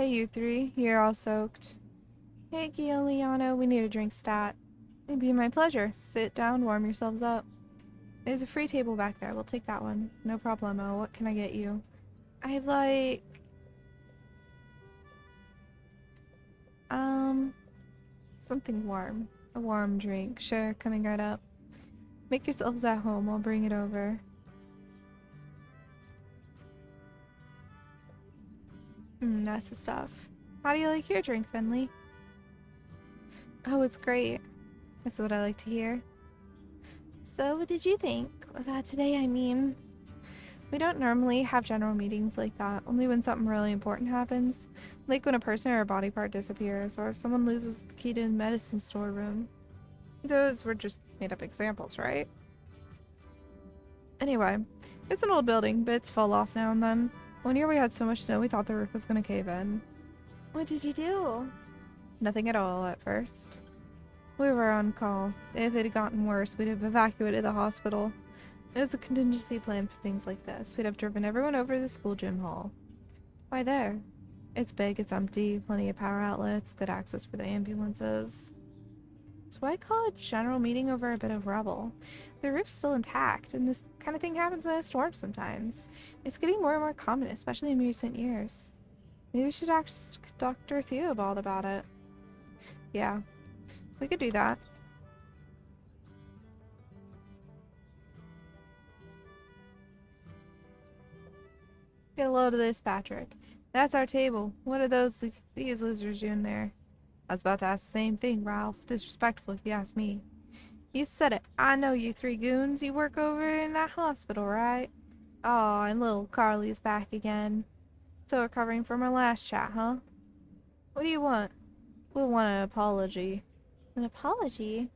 Hey, you three. You're all soaked. Hey, Gio, Liana, we need a drink stat. It'd be my pleasure. Sit down, warm yourselves up. There's a free table back there. We'll take that one. No problemo. What can I get you? I'd like... something warm. A warm drink. Sure, coming right up. Make yourselves at home. I'll bring it over. That's the stuff. How do you like your drink, Finley? Oh, it's great. That's what I like to hear. So, what did you think about today, I mean? We don't normally have general meetings like that, only when something really important happens. Like when a person or a body part disappears, or if someone loses the key to the medicine storeroom. Those were just made-up examples, right? Anyway, it's an old building, bits fall off now and then. One year we had so much snow we thought the roof was gonna cave in. What did you do? Nothing at all at first. We were on call. If it had gotten worse, we'd have evacuated the hospital. It was a contingency plan for things like this. We'd have driven everyone over to the school gym hall. Why there? It's big, it's empty, plenty of power outlets, good access for the ambulances. So why call a general meeting over a bit of rubble? The roof's still intact, and this kind of thing happens in a storm sometimes. It's getting more and more common, especially in recent years. Maybe we should ask Dr. Theobald about it. Yeah, we could do that. Get a load of this, Patrick. That's our table. What are these losers doing there? I was about to ask the same thing, Ralph. Disrespectful, if you ask me. You said it. I know you three goons. You work over in that hospital, right? Oh, and little Carly's back again. So recovering from our last chat, huh? What do you want? We want an apology. An apology?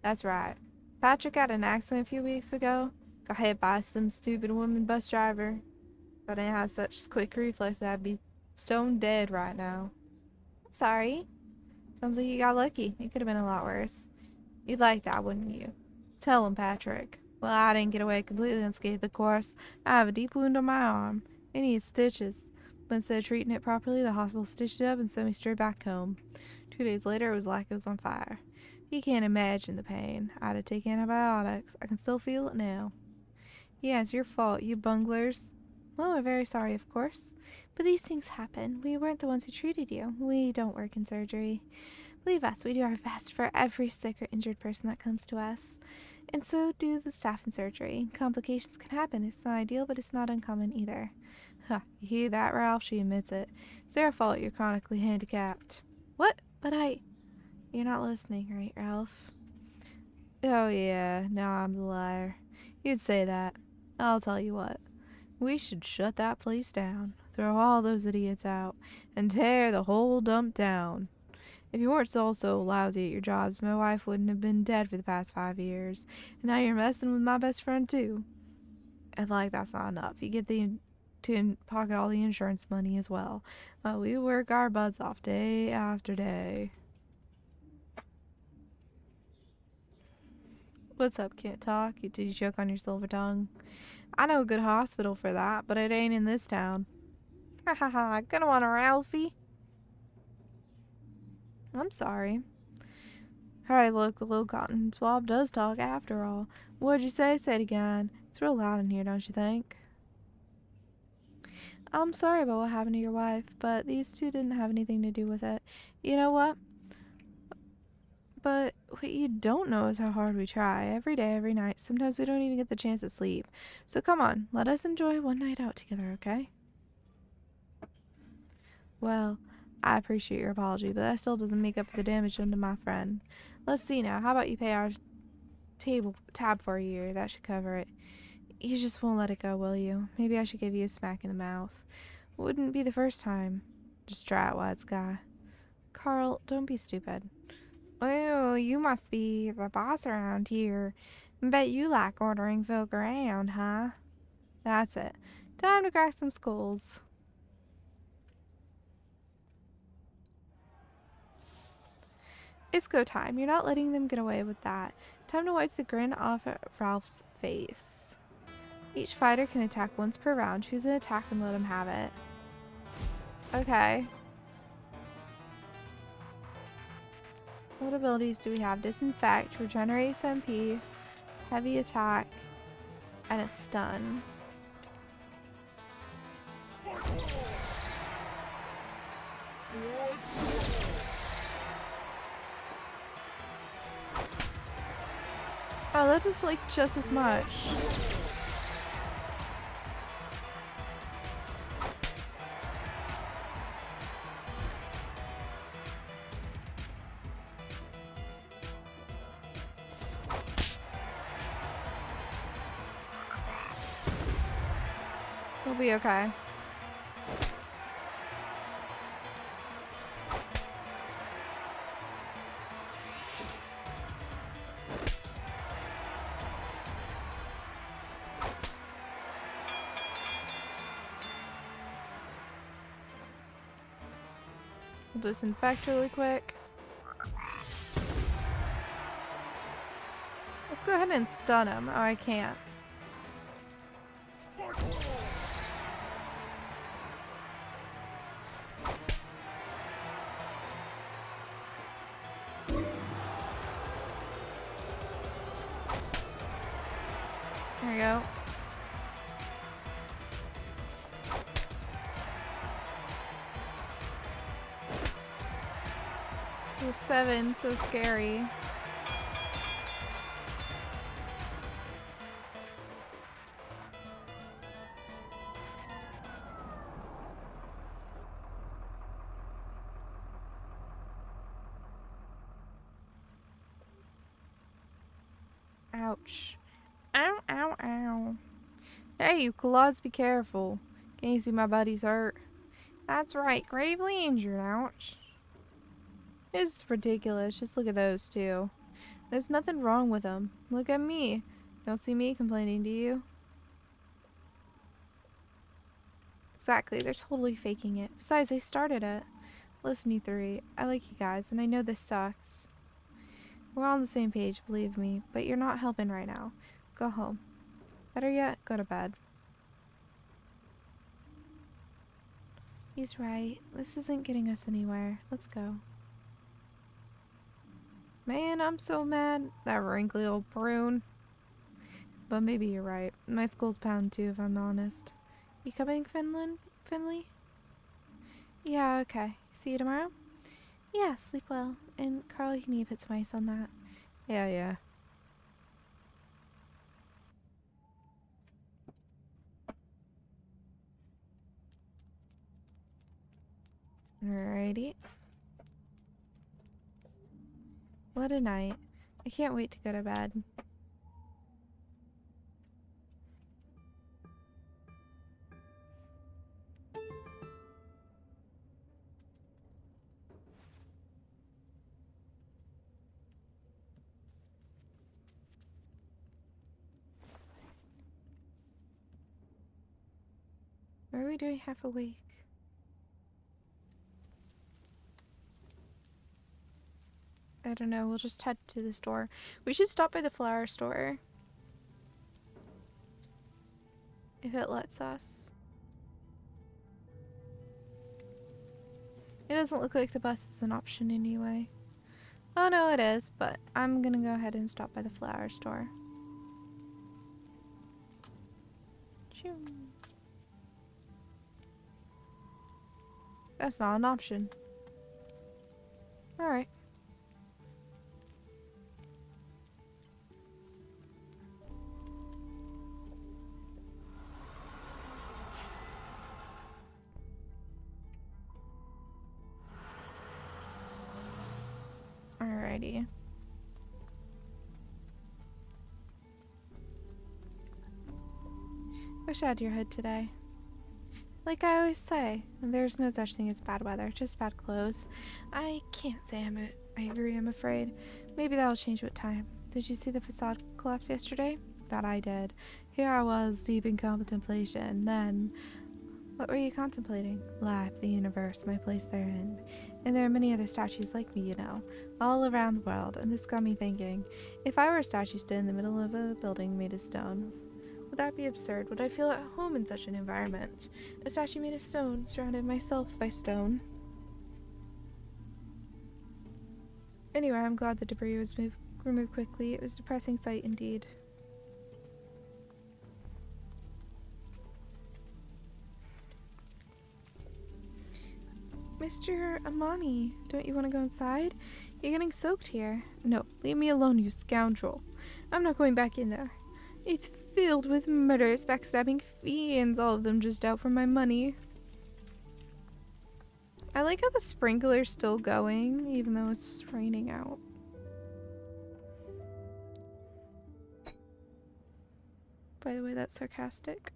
That's right. Patrick had an accident a few weeks ago. Got hit by some stupid woman bus driver. If I didn't have such quick reflexes, I'd be stone dead right now. Sorry. Sounds like you got lucky. It could have been a lot worse. You'd like that, wouldn't you? Tell him, Patrick. Well, I didn't get away completely unscathed, of course. I have a deep wound on my arm. It needs stitches. But instead of treating it properly, the hospital stitched it up and sent me straight back home. 2 days later, it was like it was on fire. You can't imagine the pain. I had to take antibiotics. I can still feel it now. Yeah, it's your fault, you bunglers. Well, we're very sorry, of course. But these things happen. We weren't the ones who treated you. We don't work in surgery. Believe us, we do our best for every sick or injured person that comes to us. And so do the staff in surgery. Complications can happen. It's not ideal, but it's not uncommon either. Huh, you hear that, Ralph? She admits it. It's their fault you're chronically handicapped. What? But You're not listening, right, Ralph? Oh yeah, now I'm the liar. You'd say that. I'll tell you what. We should shut that place down, throw all those idiots out, and tear the whole dump down. If you weren't so lousy at your jobs, my wife wouldn't have been dead for the past 5 years. And now you're messing with my best friend, too. And that's not enough. You get to pocket all the insurance money as well. We work our butts off day after day. What's up, can't talk? Did you choke on your silver tongue? I know a good hospital for that, but it ain't in this town. Ha ha ha, gonna want a Ralphie? I'm sorry. Alright, look, the little cotton swab does talk after all. What'd you say? Say it again. It's real loud in here, don't you think? I'm sorry about what happened to your wife, but these two didn't have anything to do with it. You know what? But what you don't know is how hard we try. Every day, every night. Sometimes we don't even get the chance to sleep. So come on, let us enjoy one night out together, okay? Well, I appreciate your apology, but that still doesn't make up for the damage done to my friend. Let's see now. How about you pay our tab for a year? That should cover it. You just won't let it go, will you? Maybe I should give you a smack in the mouth. Wouldn't be the first time. Just try it, Wise Guy. Carl, don't be stupid. Oh, you must be the boss around here. Bet you like ordering folk around, huh? That's it. Time to crack some skulls. It's go time. You're not letting them get away with that. Time to wipe the grin off Ralph's face. Each fighter can attack once per round. Choose an attack and let him have it. Okay. What abilities do we have? Disinfect, regenerate MP, heavy attack, and a stun. Oh, that is like just as much. We'll be okay. We'll disinfect really quick. Let's go ahead and stun him. Oh, I can't. There you go. Oh, 7, so scary. Ouch. Ow, ow, ow. Hey, you claws, be careful. Can you see my buddy's hurt? That's right, gravely injured. Ouch. It's ridiculous. Just look at those two. There's nothing wrong with them. Look at me. Don't see me complaining, do you? Exactly, they're totally faking it. Besides, they started it. Listen, you three, I like you guys, and I know this sucks. We're on the same page, believe me, but you're not helping right now. Go home. Better yet, go to bed. He's right. This isn't getting us anywhere. Let's go. Man, I'm so mad. That wrinkly old prune. But maybe you're right. My skull's pounding too, if I'm honest. You coming, Finley? Yeah, okay. See you tomorrow? Yeah, sleep well. And Carl, you need to put some ice on that. Yeah. Alrighty. What a night. I can't wait to go to bed. What are we doing half awake? I don't know, we'll just head to the store. We should stop by the flower store. If it lets us. It doesn't look like the bus is an option anyway. Oh no, it is, but I'm gonna go ahead and stop by the flower store. Choo. That's not an option. Alright. Alrighty. Wish I had your hood today. Like I always say, there's no such thing as bad weather, just bad clothes. I can't say I agree, I'm afraid. Maybe that'll change with time. Did you see the facade collapse yesterday? That I did. Here I was, deep in contemplation. Then, what were you contemplating? Life, the universe, my place therein. And there are many other statues like me, you know, all around the world, and this got me thinking, if I were a statue stood in the middle of a building made of stone, would that be absurd? Would I feel at home in such an environment? A statue made of stone, surrounded myself by stone. Anyway, I'm glad the debris was removed quickly. It was a depressing sight indeed. Mr. Amani, don't you want to go inside? You're getting soaked here. No, leave me alone, you scoundrel. I'm not going back in there. It's filled with murderous, backstabbing fiends, all of them just out for my money. I like how the sprinkler's still going, even though it's raining out. By the way, that's sarcastic.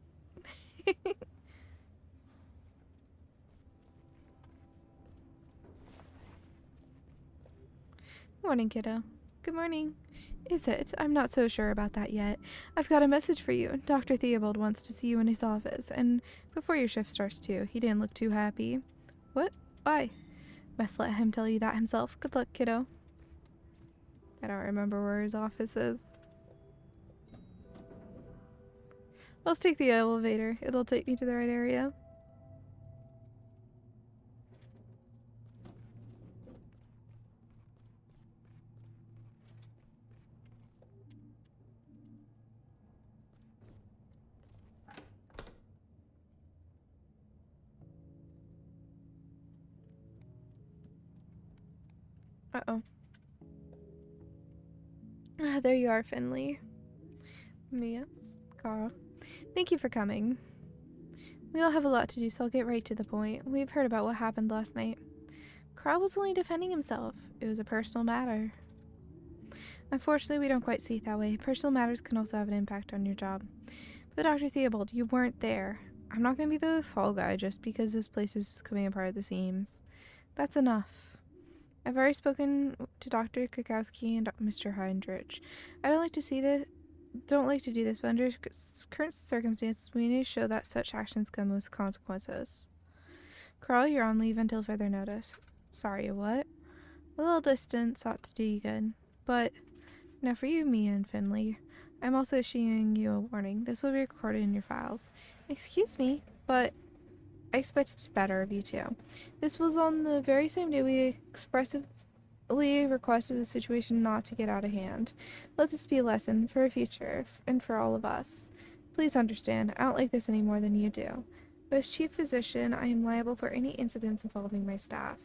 Morning, kiddo. Good morning. Is it? I'm not so sure about that yet. I've got a message for you. Dr. Theobald wants to see you in his office, and before your shift starts too. He didn't look too happy. What? Why? Must let him tell you that himself. Good luck, kiddo. I don't remember where his office is. Let's take the elevator. It'll take me to the right area. Uh-oh. Ah, there you are, Finley. Mia. Carl. Thank you for coming. We all have a lot to do, so I'll get right to the point. We've heard about what happened last night. Carl was only defending himself. It was a personal matter. Unfortunately, we don't quite see it that way. Personal matters can also have an impact on your job. But Dr. Theobald, you weren't there. I'm not going to be the fall guy just because this place is coming apart at the seams. That's enough. I've already spoken to Dr. Kukowski and Mr. Heinrich. I don't like to do this, but under current circumstances, we need to show that such actions come with consequences. Carl, you're on leave until further notice. Sorry, what? A little distance ought to do you good. But, now for you, Mia and Finley, I'm also issuing you a warning. This will be recorded in your files. Excuse me, but I expected better of you two. This was on the very same day we expressively requested the situation not to get out of hand. Let this be a lesson for the future and for all of us. Please understand, I don't like this any more than you do. But as chief physician, I am liable for any incidents involving my staff.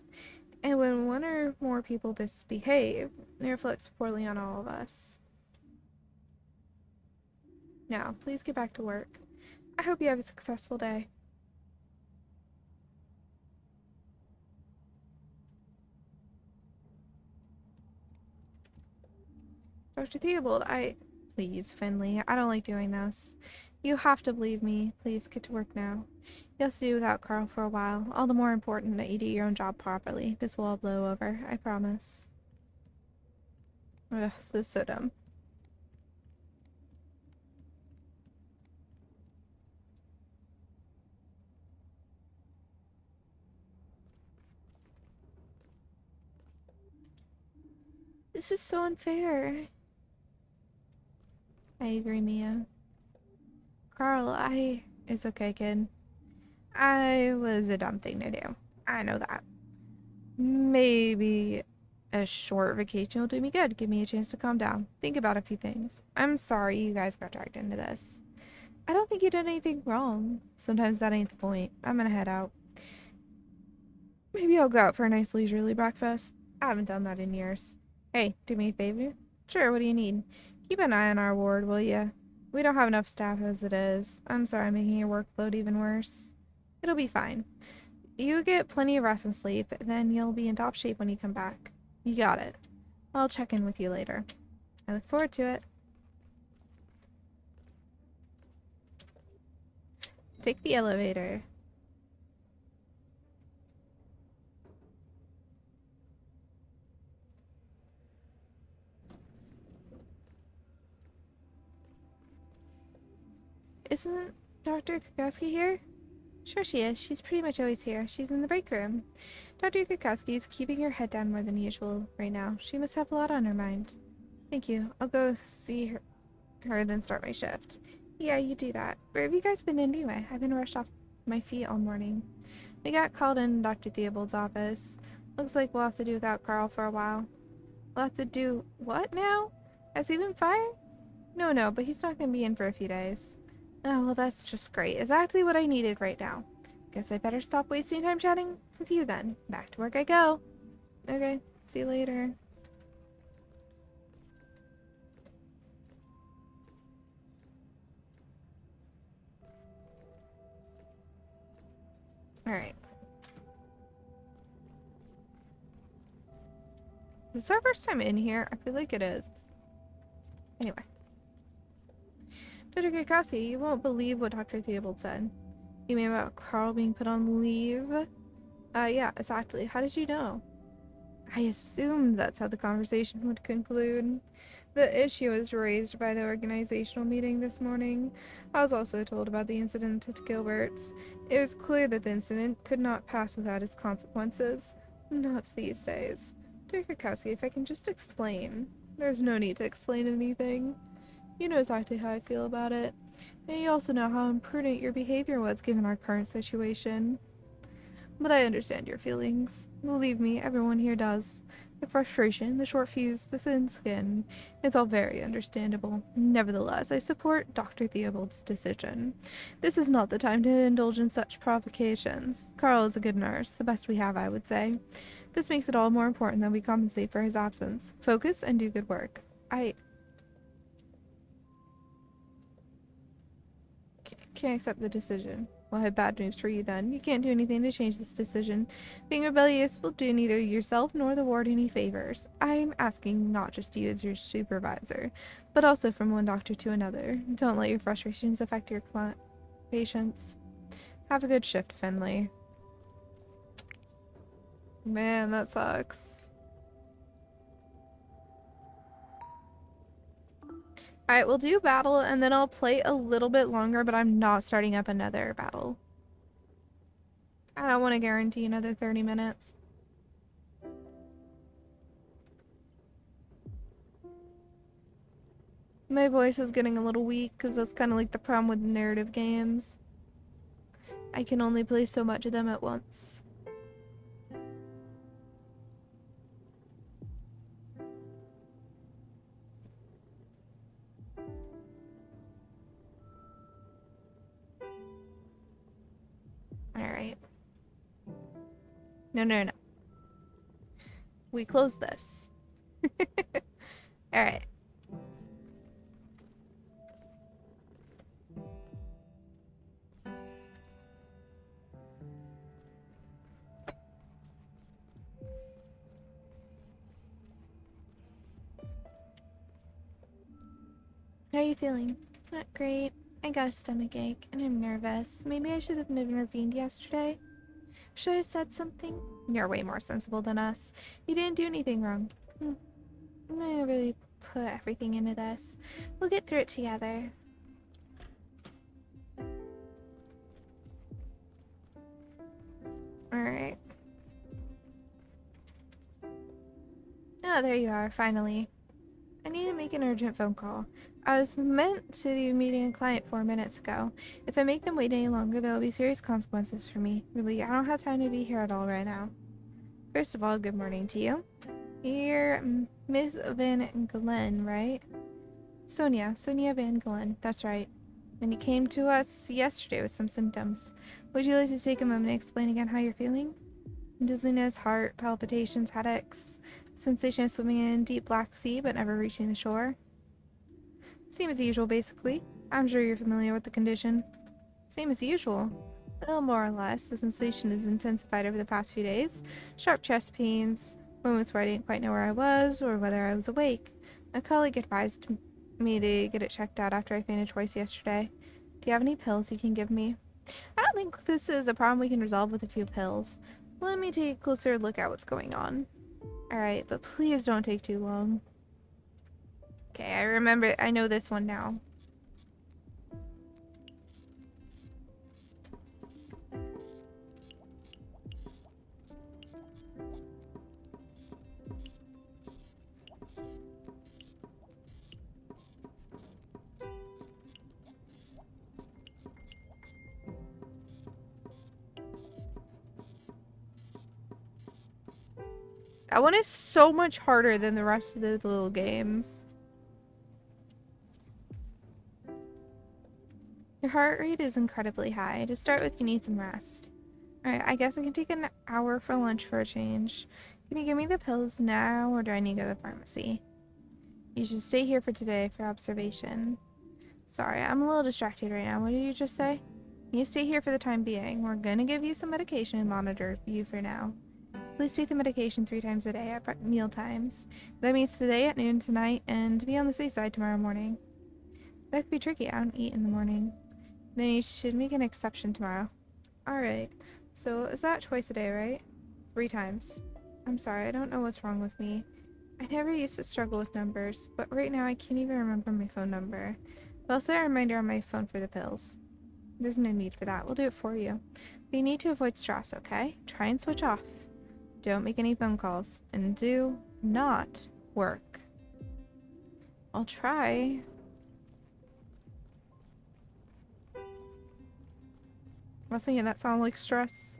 And when one or more people misbehave, it reflects poorly on all of us. Now, please get back to work. I hope you have a successful day. Dr. Theobald, Please, Finley, I don't like doing this. You have to believe me. Please, get to work now. You have to do without Carl for a while. All the more important that you do your own job properly. This will all blow over, I promise. Ugh, this is so dumb. This is so unfair. I agree, Mia. Carl, It's okay, kid. I was a dumb thing to do. I know that. Maybe a short vacation will do me good. Give me a chance to calm down. Think about a few things. I'm sorry you guys got dragged into this. I don't think you did anything wrong. Sometimes that ain't the point. I'm gonna head out. Maybe I'll go out for a nice leisurely breakfast. I haven't done that in years. Hey, do me a favor? Sure, what do you need? Keep an eye on our ward, will ya? We don't have enough staff as it is. I'm sorry I'm making your workload even worse. It'll be fine. You get plenty of rest and sleep, then you'll be in top shape when you come back. You got it. I'll check in with you later. I look forward to it. Take the elevator. Isn't Dr. Kukowski here? Sure she is. She's pretty much always here. She's in the break room. Dr. Kukowski is keeping her head down more than usual right now. She must have a lot on her mind. Thank you. I'll go see her then start my shift. Yeah, you do that. Where have you guys been anyway? I've been rushed off my feet all morning. We got called in Dr. Theobald's office. Looks like we'll have to do without Carl for a while. We'll have to do what now? Has he been fired? No, but he's not gonna be in for a few days. Oh, well, that's just great. Exactly what I needed right now. Guess I better stop wasting time chatting with you then. Back to work I go. Okay, see you later. Alright. Is this our first time in here? I feel like it is. Anyway. Dr. Kikowski, you won't believe what Dr. Theobald said. You mean about Carl being put on leave? Yeah, exactly. How did you know? I assumed that's how the conversation would conclude. The issue was raised by the organizational meeting this morning. I was also told about the incident at Gilbert's. It was clear that the incident could not pass without its consequences. Not these days. Dear Krakowski, if I can just explain. There's no need to explain anything. You know exactly how I feel about it. And you also know how imprudent your behavior was given our current situation. But I understand your feelings. Believe me, everyone here does. The frustration, the short fuse, the thin skin. It's all very understandable. Nevertheless, I support Dr. Theobald's decision. This is not the time to indulge in such provocations. Carl is a good nurse, the best we have, I would say. This makes it all more important that we compensate for his absence. Focus and do good work. I can't accept the decision. Well, I have bad news for you then. You can't do anything to change this decision. Being rebellious will do neither yourself nor the ward any favors. I'm asking not just you as your supervisor, but also from one doctor to another. Don't let your frustrations affect your patients. Have a good shift, Finley. Man, that sucks. Alright, we'll do battle, and then I'll play a little bit longer, but I'm not starting up another battle. I don't want to guarantee another 30 minutes. My voice is getting a little weak, because that's kind of like the problem with narrative games. I can only play so much of them at once. Alright. No. We close this. Alright. How are you feeling? Not great. I got a stomach ache, and I'm nervous. Maybe I should have intervened yesterday. Should I have said something? You're way more sensible than us. You didn't do anything wrong. I'm gonna really put everything into this. We'll get through it together. Alright. Oh, there you are, finally. I need to make an urgent phone call. I was meant to be meeting a client 4 minutes ago. If I make them wait any longer, there will be serious consequences for me. Really, I don't have time to be here at all right now. First of all, good morning to you. You're Miss Van Glen, right? Sonia Van Glen, that's right. And you came to us yesterday with some symptoms. Would you like to take a moment to explain again how you're feeling? Dizziness, heart palpitations, headaches, sensation of swimming in deep black sea but never reaching the shore. Same as usual, basically. I'm sure you're familiar with the condition. Same as usual. Well, more or less. The sensation has intensified over the past few days. Sharp chest pains, moments where I didn't quite know where I was or whether I was awake. A colleague advised me to get it checked out after I fainted twice yesterday. Do you have any pills you can give me? I don't think this is a problem we can resolve with a few pills. Let me take a closer look at what's going on. Alright, but please don't take too long. Okay, I know this one now. That one is so much harder than the rest of the little games. Your heart rate is incredibly high. To start with, you need some rest. Alright, I guess I can take an hour for lunch for a change. Can you give me the pills now, or do I need to go to the pharmacy? You should stay here for today for observation. Sorry, I'm a little distracted right now. What did you just say? You stay here for the time being. We're gonna give you some medication and monitor you for now. Please take the medication 3 times a day at meal times. That means today at noon, tonight, and to be on the safe side tomorrow morning. That could be tricky. I don't eat in the morning. Then you should make an exception tomorrow. Alright. So, is that twice a day, right? 3 times. I'm sorry, I don't know what's wrong with me. I never used to struggle with numbers, but right now I can't even remember my phone number. But I'll set a reminder on my phone for the pills. There's no need for that. We'll do it for you. But you need to avoid stress, okay? Try and switch off. Don't make any phone calls. And do not work. I'll try. Must making that sound like stress.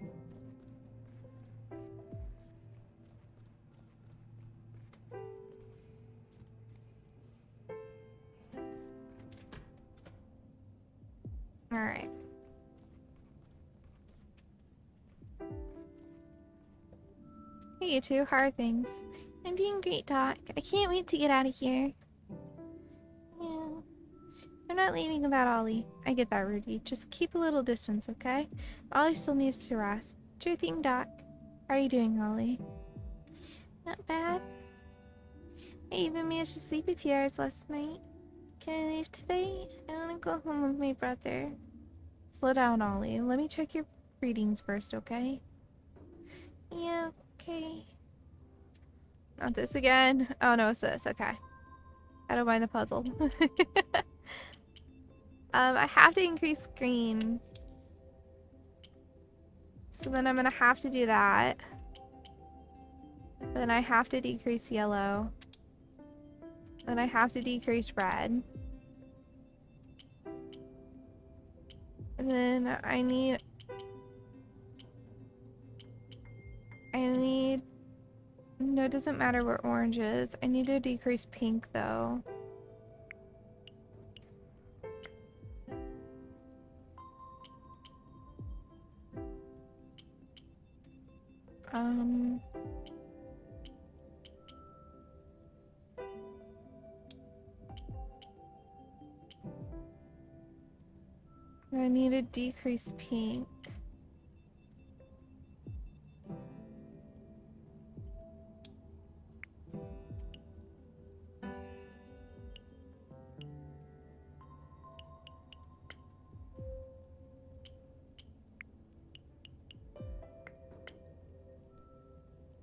Alright. Hey you two, how are things? I'm doing great, Doc. I can't wait to get out of here. Yeah. I'm not leaving without Ollie. I get that, Rudy. Just keep a little distance, okay? Ollie still needs to rest. Sure thing, Doc. How are you doing, Ollie? Not bad. I even managed to sleep a few hours last night. Can I leave today? I want to go home with my brother. Slow down, Ollie. Let me check your readings first, okay? Yeah, okay. Not this again. Oh no, it's this. Okay. I don't mind the puzzle. I have to increase green. So then I'm gonna have to do that. Then I have to decrease yellow. Then I have to decrease red. And then I need... No, it doesn't matter where orange is. I need to decrease pink though. I need to decrease pink.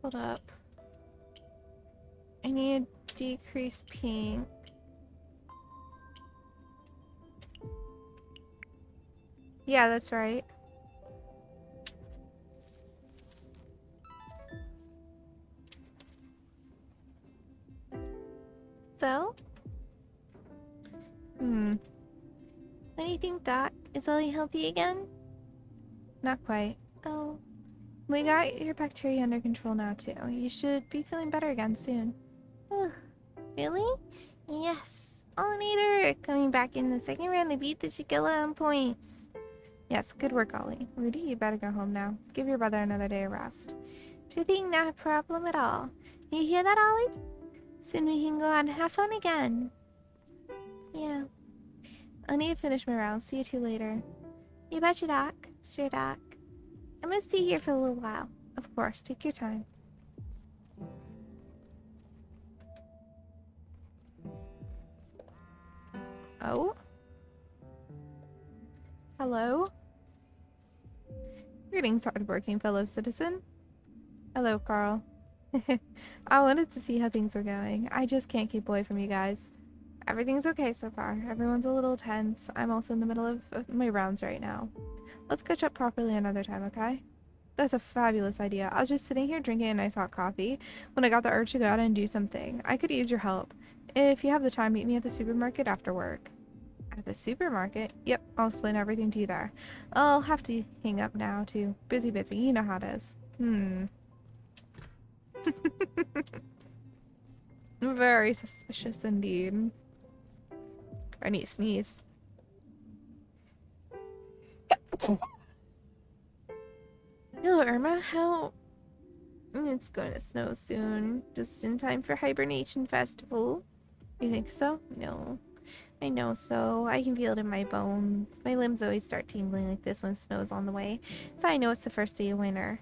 Hold up. I need to decrease pink. Yeah, that's right. So? What do you think, Doc? Is Ollie healthy again? Not quite. Oh. We got your bacteria under control now, too. You should be feeling better again soon. Really? Yes. Pollinator coming back in the second round to beat the Shigella on points. Yes, good work, Ollie. Rudy, you better go home now. Give your brother another day of rest. Sure thing, not a problem at all. You hear that, Ollie? Soon we can go out and have fun again. Yeah. I need to finish my round. See you two later. You betcha, Doc. Sure, Doc. I'm gonna stay here for a little while. Of course, take your time. Oh? Hello? Greetings, hardworking fellow citizen. Hello, Carl. I wanted to see how things were going. I just can't keep away from you guys. Everything's okay so far. Everyone's a little tense. I'm also in the middle of my rounds right now. Let's catch up properly another time, okay? That's a fabulous idea. I was just sitting here drinking a nice hot coffee when I got the urge to go out and do something. I could use your help. If you have the time, meet me at the supermarket after work. At the supermarket? Yep, I'll explain everything to you there. I'll have to hang up now, too. Busy, you know how it is. Very suspicious indeed. I need to sneeze. Hello, Irma. How... It's going to snow soon. Just in time for Hibernation Festival. You think so? No. I know so. I can feel it in my bones. My limbs always start tingling like this when snow's on the way. So I know it's the first day of winter.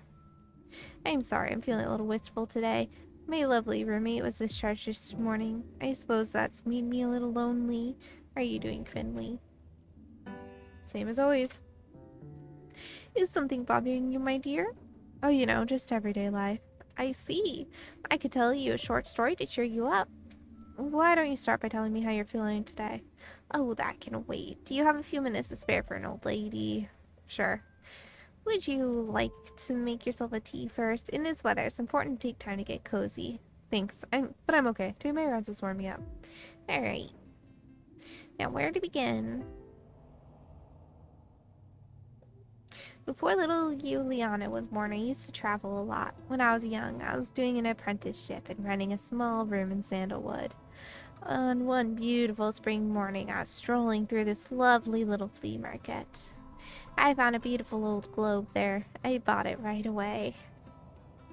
I'm sorry, I'm feeling a little wistful today. My lovely roommate was discharged this morning. I suppose that's made me a little lonely. How are you doing, Finley? Same as always. Is something bothering you, my dear? Oh, just everyday life. I see. I could tell you a short story to cheer you up. Why don't you start by telling me how you're feeling today? Oh, that can wait. Do you have a few minutes to spare for an old lady? Sure. Would you like to make yourself a tea first? In this weather, it's important to take time to get cozy. Thanks. But I'm okay. Doing my rounds has warmed me up. Alright. Now, where to begin? Before little Juliana was born, I used to travel a lot. When I was young, I was doing an apprenticeship and renting a small room in Sandalwood. On one beautiful spring morning, I was strolling through this lovely little flea market. I found a beautiful old globe there. I bought it right away.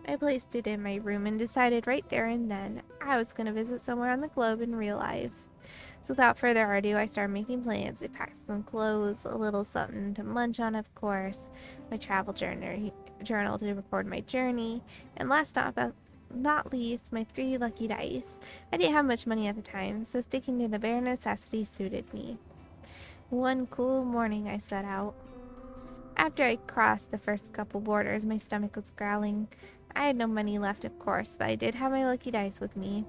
I placed it in my room and decided right there and then I was going to visit somewhere on the globe in real life. So without further ado, I started making plans. I packed some clothes, a little something to munch on, of course, my travel journal to record my journey, and last but not least, my 3 lucky dice. I didn't have much money at the time, so sticking to the bare necessities suited me. One cool morning I set out. After I crossed the first couple borders, my stomach was growling. I had no money left, of course, but I did have my lucky dice with me.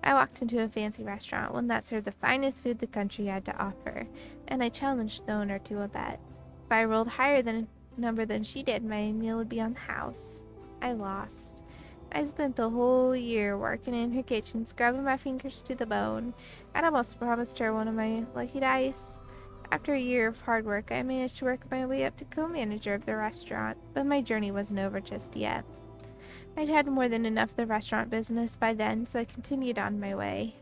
I walked into a fancy restaurant, one that served the finest food the country had to offer, and I challenged the owner to a bet. If I rolled higher than a number than she did, my meal would be on the house. I lost. I spent the whole year working in her kitchen, scrubbing my fingers to the bone. I'd almost promised her one of my lucky dice. After a year of hard work, I managed to work my way up to co-manager of the restaurant, but my journey wasn't over just yet. I'd had more than enough of the restaurant business by then, so I continued on my way.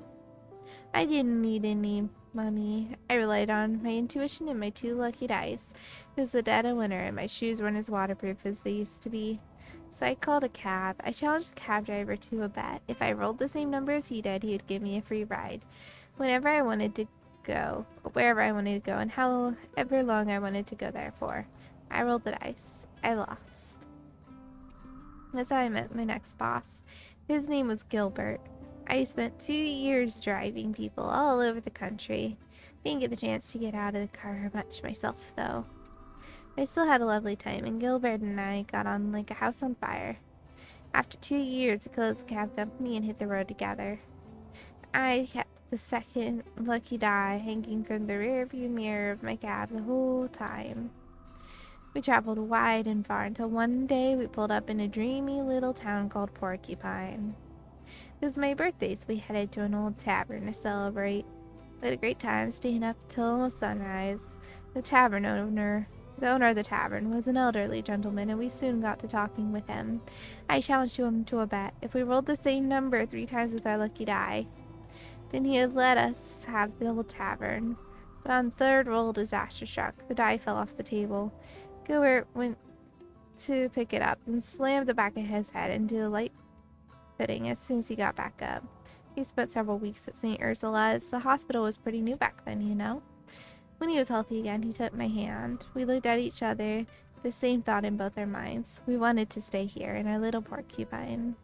I didn't need any money. I relied on my intuition and my 2 lucky dice. It was the dead of winter, and my shoes weren't as waterproof as they used to be. So I called a cab. I challenged the cab driver to a bet. If I rolled the same number as he did, he would give me a free ride whenever I wanted to go, wherever I wanted to go, and however long I wanted to go there for. I rolled the dice. I lost. That's how I met my next boss. His name was Gilbert. I spent 2 years driving people all over the country. Didn't get the chance to get out of the car much myself, though. I still had a lovely time, and Gilbert and I got on like a house on fire. After 2 years, we closed the cab company and hit the road together. I kept the second lucky die hanging from the rearview mirror of my cab the whole time. We traveled wide and far until one day we pulled up in a dreamy little town called Porcupine. It was my birthday, so we headed to an old tavern to celebrate. We had a great time staying up till almost sunrise. The owner of the tavern was an elderly gentleman, and we soon got to talking with him. I challenged him to a bet. If we rolled the same number 3 times with our lucky die, then he would let us have the old tavern. But on the third roll, disaster struck. The die fell off the table. Gilbert went to pick it up and slammed the back of his head into the light fitting as soon as he got back up. He spent several weeks at St. Ursula's. The hospital was pretty new back then, you know. When he was healthy again, he took my hand. We looked at each other, the same thought in both our minds. We wanted to stay here in our little Porcupine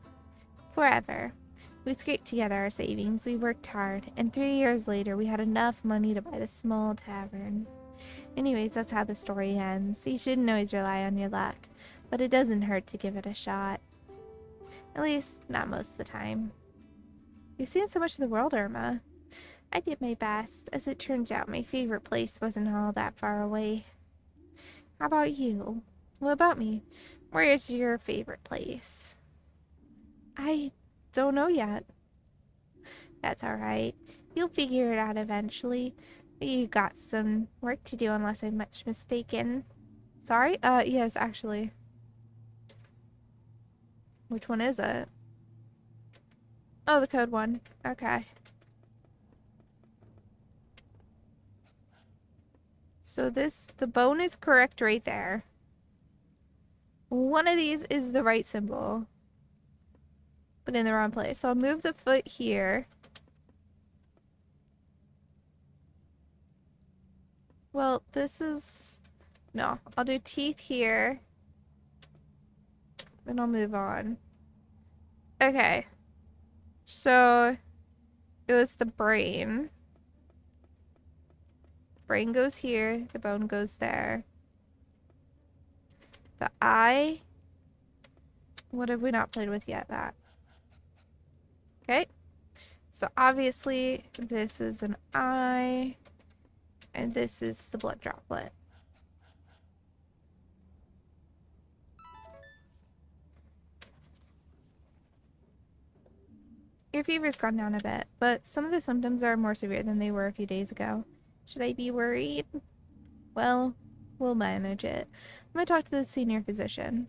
forever. We scraped together our savings, we worked hard, and 3 years later we had enough money to buy the small tavern. Anyways, that's how the story ends. You shouldn't always rely on your luck, but it doesn't hurt to give it a shot. At least, not most of the time. You've seen so much of the world, Irma. I did my best. As it turns out, my favorite place wasn't all that far away. How about you? What about me? Where is your favorite place? I don't know yet. That's alright. You'll figure it out eventually. You got some work to do unless I'm much mistaken. Sorry? Yes, actually. Which one is it? Oh, the code one. Okay. So the bone is correct right there. One of these is the right symbol, but in the wrong place. So I'll move the foot here. Well, this is... No, I'll do teeth here. Then I'll move on. Okay. So it was the brain. Brain goes here. The bone goes there. The eye. What have we not played with yet? That. Okay. So obviously this is an eye. And this is the blood droplet. Your fever's gone down a bit, but some of the symptoms are more severe than they were a few days ago. Should I be worried? Well, we'll manage it. I'm gonna talk to the senior physician.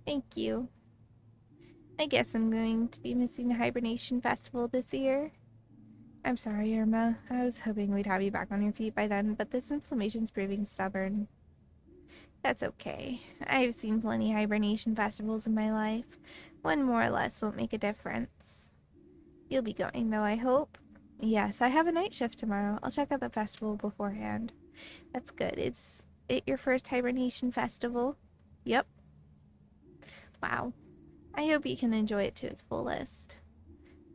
Thank you. I guess I'm going to be missing the hibernation festival this year. I'm sorry, Irma. I was hoping we'd have you back on your feet by then, but this inflammation's proving stubborn. That's okay. I've seen plenty hibernation festivals in my life. One more or less won't make a difference. You'll be going, though, I hope? Yes, I have a night shift tomorrow. I'll check out the festival beforehand. That's good. Is it your first hibernation festival? Yep. Wow. I hope you can enjoy it to its fullest.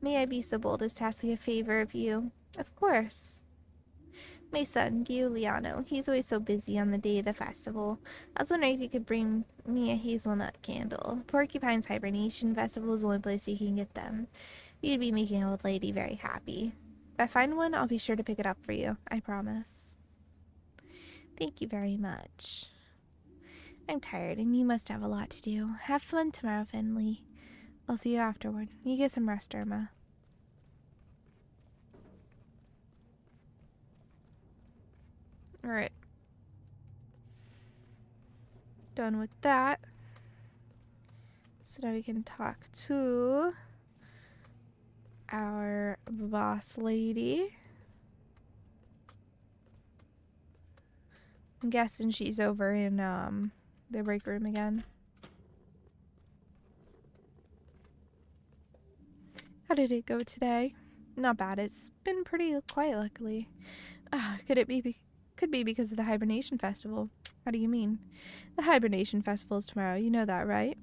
May I be so bold as to ask a favor of you? Of course. My son, Giuliano, he's always so busy on the day of the festival. I was wondering if you could bring me a hazelnut candle. Porcupine's hibernation festival is the only place you can get them. You'd be making an old lady very happy. If I find one, I'll be sure to pick it up for you. I promise. Thank you very much. I'm tired, and you must have a lot to do. Have fun tomorrow, Finley. I'll see you afterward. You get some rest, Irma. Alright. Done with that. So now we can talk to our boss lady. I'm guessing she's over in the break room again. How did it go today? Not bad. It's been pretty quiet, luckily. Could be because of the hibernation festival. How do you mean? The hibernation festival is tomorrow. You know that, right?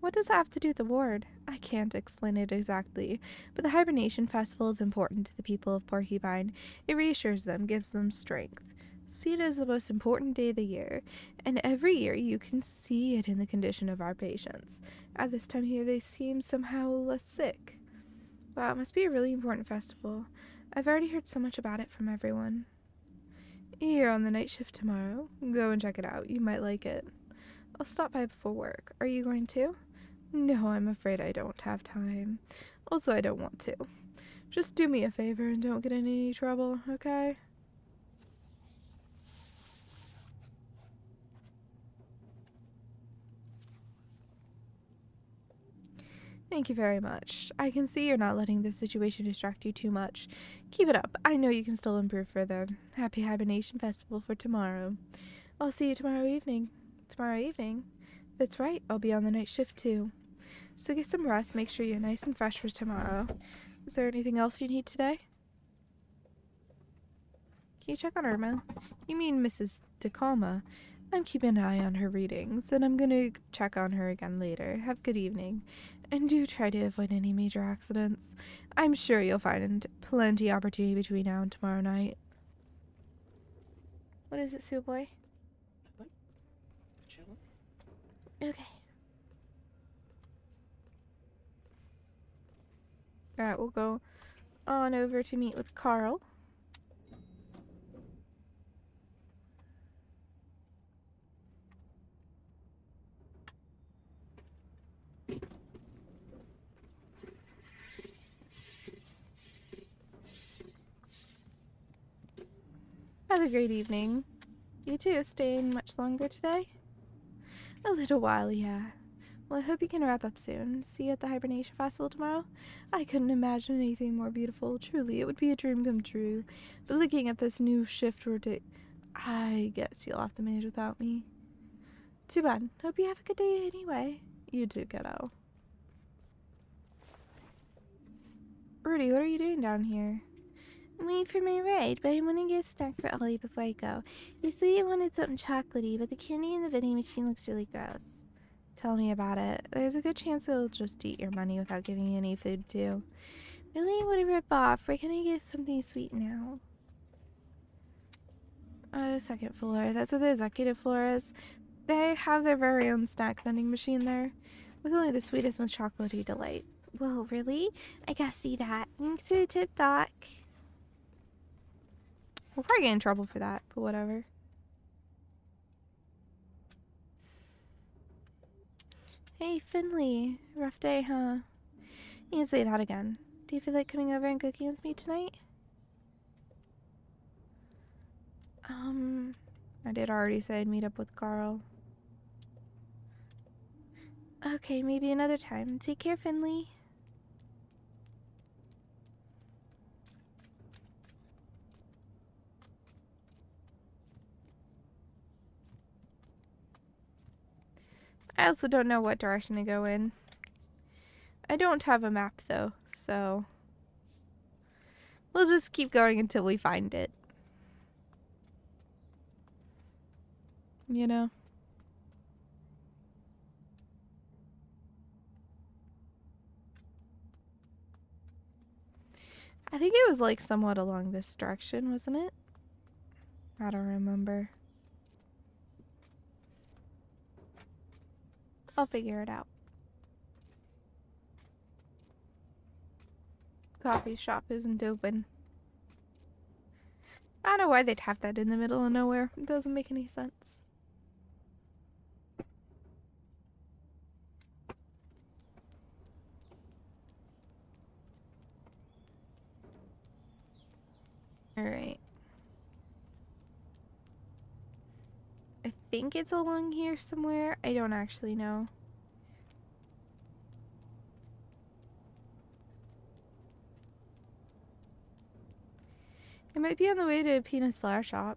What does that have to do with the ward? I can't explain it exactly, but the hibernation festival is important to the people of Porcupine. It reassures them, gives them strength. See it as the most important day of the year, and every year you can see it in the condition of our patients. At this time of year, they seem somehow less sick. Wow, it must be a really important festival. I've already heard so much about it from everyone. You're on the night shift tomorrow. Go and check it out. You might like it. I'll stop by before work. Are you going to? No, I'm afraid I don't have time. Also, I don't want to. Just do me a favor and don't get in any trouble, okay? Thank you very much. I can see you're not letting this situation distract you too much. Keep it up. I know you can still improve further. Happy Hibernation Festival for tomorrow. I'll see you tomorrow evening. Tomorrow evening? That's right. I'll be on the night shift too. So get some rest. Make sure you're nice and fresh for tomorrow. Is there anything else you need today? Can you check on Irma? You mean Mrs. DeCalma? I'm keeping an eye on her readings, and I'm gonna check on her again later. Have a good evening. And do try to avoid any major accidents. I'm sure you'll find plenty opportunity between now and tomorrow night. What is it, Suwey? Chilling. Okay. Alright, we'll go on over to meet with Carl. Have a great evening. You too, staying much longer today? A little while, yeah. Well, I hope you can wrap up soon. See you at the Hibernation Festival tomorrow? I couldn't imagine anything more beautiful. Truly, it would be a dream come true. But looking at this new shift I guess you'll have to manage without me. Too bad. Hope you have a good day anyway. You too, kiddo. Rudy, what are you doing down here? I'm waiting for my ride, but I want to get a snack for Ollie before I go. You said you wanted something chocolatey, but the candy in the vending machine looks really gross. Tell me about it. There's a good chance it'll just eat your money without giving you any food, too. Really? What a rip-off. Where can I get something sweet now? Second floor. That's where the executive floor is. They have their very own snack vending machine there, with only the sweetest, most chocolatey delights. Whoa, really? I gotta see that. Thanks to the tip, Doc. We'll probably get in trouble for that, but whatever. Hey, Finley. Rough day, huh? You can say that again. Do you feel like coming over and cooking with me tonight? I did already say I'd meet up with Carl. Okay, maybe another time. Take care, Finley. I also don't know what direction to go in. I don't have a map, though, so we'll just keep going until we find it. You know? I think it was like somewhat along this direction, wasn't it? I don't remember. I'll figure it out. Coffee shop isn't open. I don't know why they'd have that in the middle of nowhere. It doesn't make any sense. Alright. I think it's along here somewhere. I don't actually know. It might be on the way to Peanut's flower shop.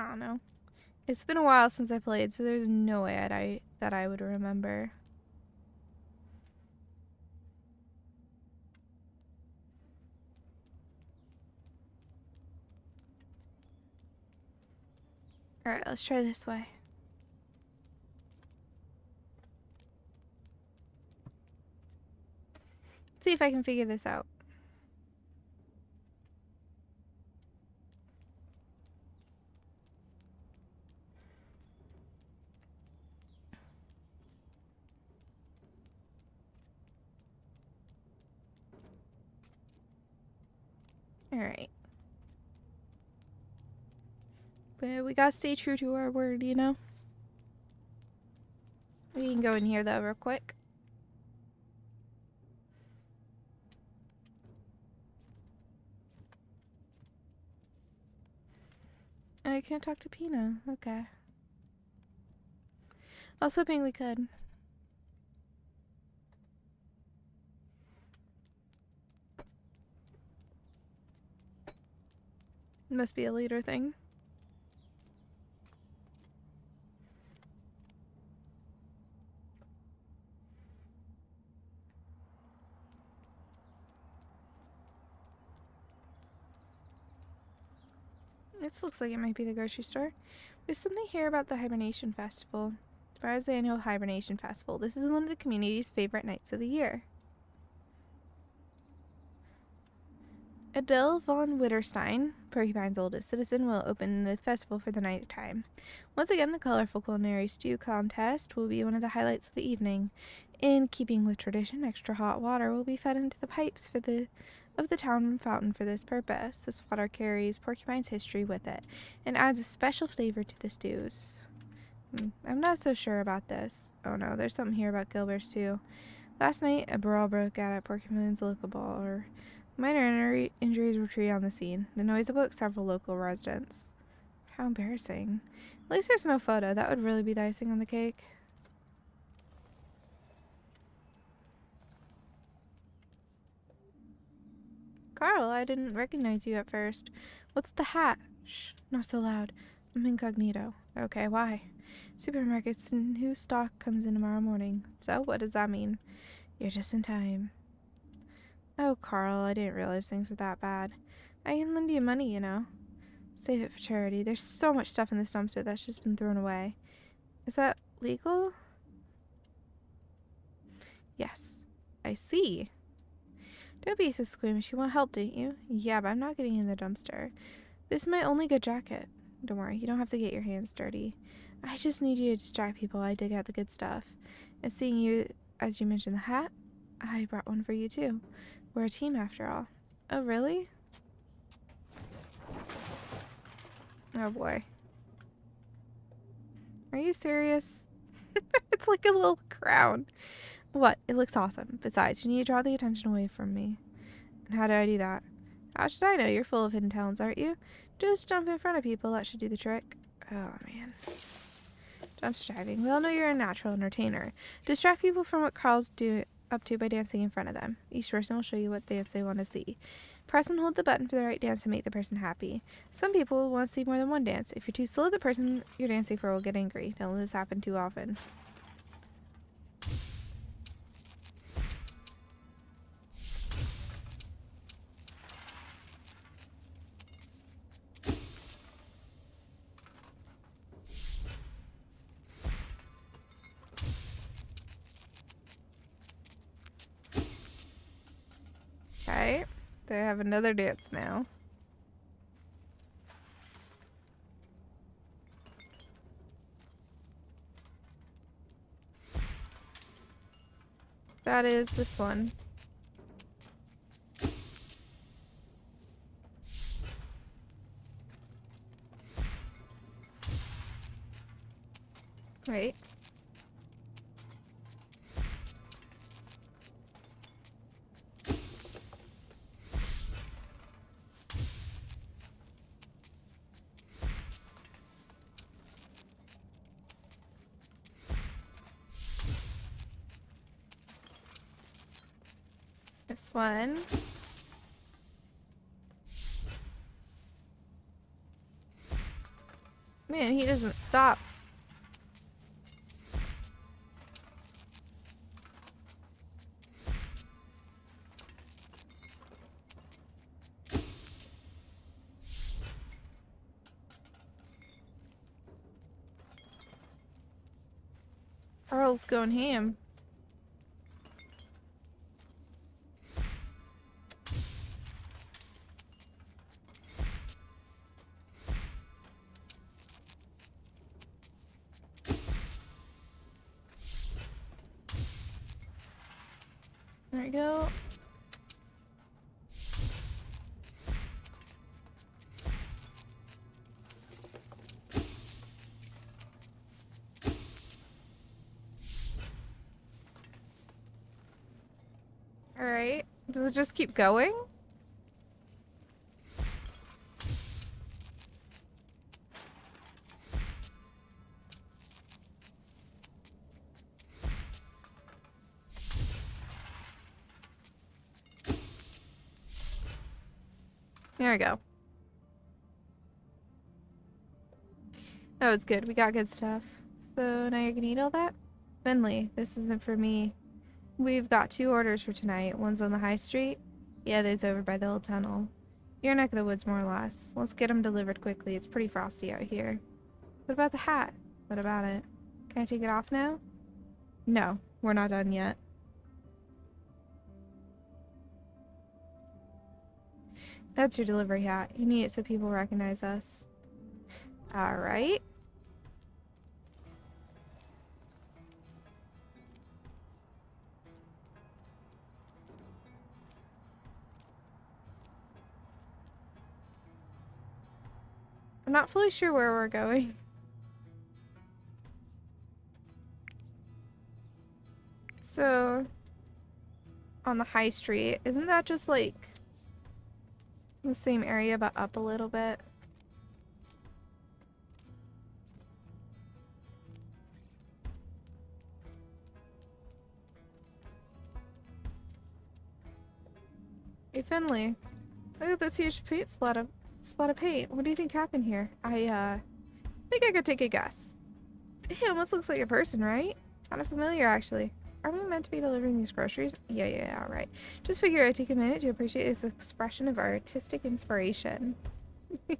I don't know. It's been a while since I played, so there's no way that I would remember. Alright, let's try this way. See if I can figure this out. Alright. But we gotta stay true to our word, you know? We can go in here though real quick. I can't talk to Pina. Okay. I was hoping we could. Must be a leader thing. This looks like it might be the grocery store. There's something here about the Hibernation Festival. Tomorrow's the annual Hibernation Festival. This is one of the community's favorite nights of the year. Adele von Witterstein, Porcupine's oldest citizen, will open the festival for the ninth time. Once again, the colorful culinary stew contest will be one of the highlights of the evening. In keeping with tradition, extra hot water will be fed into the pipes of the town fountain for this purpose. This water carries Porcupine's history with it and adds a special flavor to the stews. I'm not so sure about this. Oh no, there's something here about Gilbert's too. Last night, a brawl broke out at Porcupine's local bar. Minor injuries were treated on the scene. The noise awoke several local residents. How embarrassing. At least there's no photo. That would really be the icing on the cake. Carl, I didn't recognize you at first. What's the hat? Shh, not so loud. I'm incognito. Okay, why? Supermarket's new stock comes in tomorrow morning. So, what does that mean? You're just in time. Oh, Carl, I didn't realize things were that bad. I can lend you money, you know. Save it for charity. There's so much stuff in this dumpster that's just been thrown away. Is that legal? Yes. I see. Don't be so squeamish. You want help, don't you? Yeah, but I'm not getting in the dumpster. This is my only good jacket. Don't worry, you don't have to get your hands dirty. I just need you to distract people. I dig out the good stuff. And seeing you, as you mentioned the hat, I brought one for you too. We're a team after all. Oh, really? Oh boy. Are you serious? It's like a little crown. What? It looks awesome. Besides, you need to draw the attention away from me. And how do I do that? How should I know? You're full of hidden talents, aren't you? Just jump in front of people. That should do the trick. Oh, man. Dumpster diving. We all know you're a natural entertainer. Distract people from what Carl's up to by dancing in front of them. Each person will show you what dance they want to see. Press and hold the button for the right dance to make the person happy. Some people will want to see more than one dance. If you're too slow, the person you're dancing for will get angry. Don't let this happen too often. Okay. They have another dance now. That is this one. Right. This one. Man, he doesn't stop. Carl's going ham. There we go. Alright. Does it just keep going? There we go. Oh, it's good. We got good stuff. So now you're gonna eat all that? Finley, this isn't for me. We've got 2 orders for tonight. One's on the high street. The other's over by the old tunnel. Your neck of the woods, more or less. Let's get them delivered quickly. It's pretty frosty out here. What about the hat? What about it? Can I take it off now? No, we're not done yet. That's your delivery hat. You need it so people recognize us. Alright. I'm not fully sure where we're going. So, on the high street, isn't that just like the same area but up a little bit? Hey Finley, look at this huge paint spot of paint. What do you think happened here? I think I could take a guess. Hey, almost looks like a person, right? Kind of familiar, actually. Are we meant to be delivering these groceries? Yeah, right. Just figure I'd take a minute to appreciate this expression of artistic inspiration.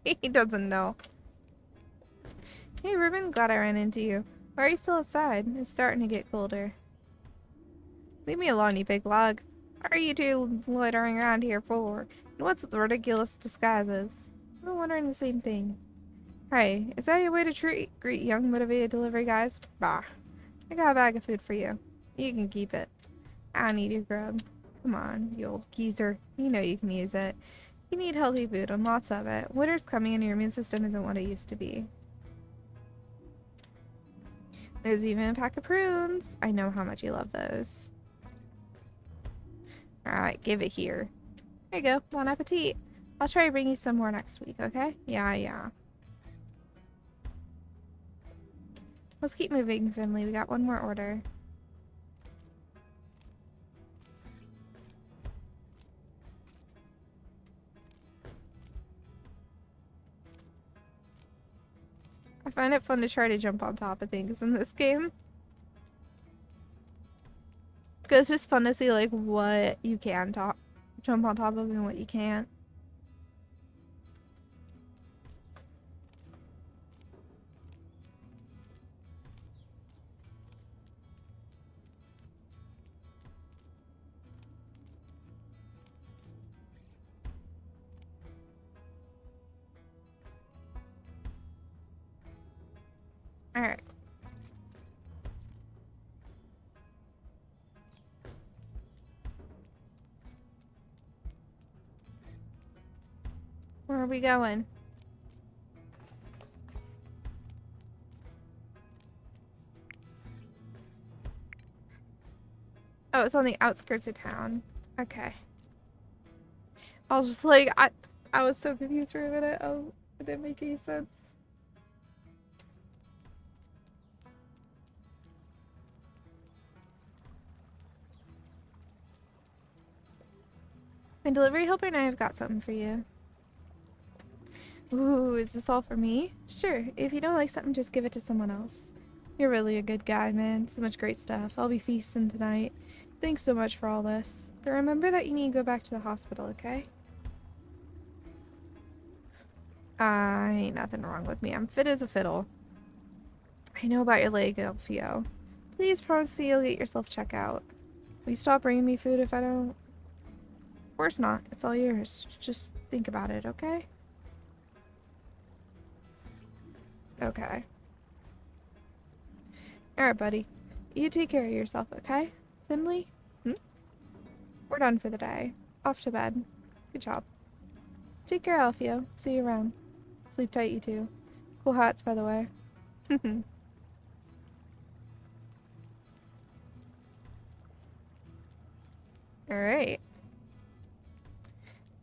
He doesn't know. Hey, Ruben, glad I ran into you. Why are you still outside? It's starting to get colder. Leave me alone, you big lug. What are you two loitering around here for? And what's with the ridiculous disguises? I'm wondering the same thing. Hey, is that your way to greet young, motivated delivery guys? Bah. I got a bag of food for you. You can keep it. I don't need your grub. Come on, you old geezer. You know you can use it. You need healthy food and lots of it. Winter's coming and your immune system isn't what it used to be. There's even a pack of prunes. I know how much you love those. Alright, give it here. There you go. Bon appetit. I'll try to bring you some more next week, okay? Yeah. Let's keep moving, Finley. We got one more order. I find it fun to try to jump on top of things in this game. Because it's just fun to see, like, what you can jump on top of and what you can't. Alright. Where are we going? Oh, it's on the outskirts of town. Okay. I was just like, I was so confused for a minute. It didn't make any sense. My delivery helper and I have got something for you. Ooh, is this all for me? Sure, if you don't like something, just give it to someone else. You're really a good guy, man. So much great stuff. I'll be feasting tonight. Thanks so much for all this. But remember that you need to go back to the hospital, okay? Ain't nothing wrong with me. I'm fit as a fiddle. I know about your leg, Alfio. Please promise me you'll get yourself checked out. Will you stop bringing me food if I don't? Of course not. It's all yours. Just think about it, okay? Okay. Alright, buddy. You take care of yourself, okay? Finley? We're done for the day. Off to bed. Good job. Take care, Alfio. See you around. Sleep tight, you two. Cool hats, by the way. Alright.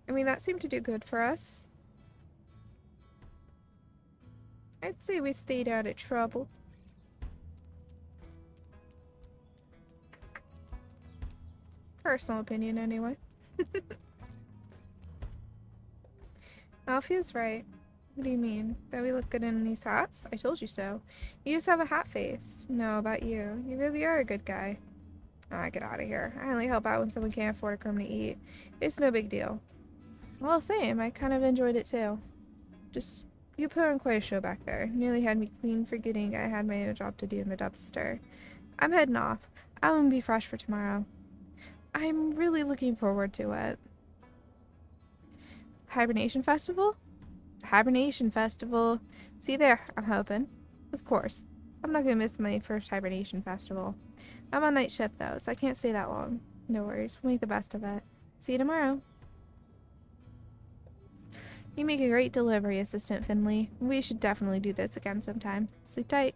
I mean, that seemed to do good for us. I'd say we stayed out of trouble. Personal opinion, anyway. Alfie's right. What do you mean? That we look good in these hats? I told you so. You just have a hat face. No, about you. You really are a good guy. Ah, get out of here. I only help out when someone can't afford a crumb to eat. It's no big deal. Well, same. I kind of enjoyed it too. Just, you put on quite a show back there. Nearly had me clean forgetting I had my own job to do in the dumpster. I'm heading off. I won't be fresh for tomorrow. I'm really looking forward to it. Hibernation Festival? Hibernation Festival. See there, I'm hoping. Of course. I'm not gonna miss my first Hibernation Festival. I'm on night shift though, so I can't stay that long. No worries, we'll make the best of it. See you tomorrow. You make a great delivery assistant, Finley. We should definitely do this again sometime. Sleep tight.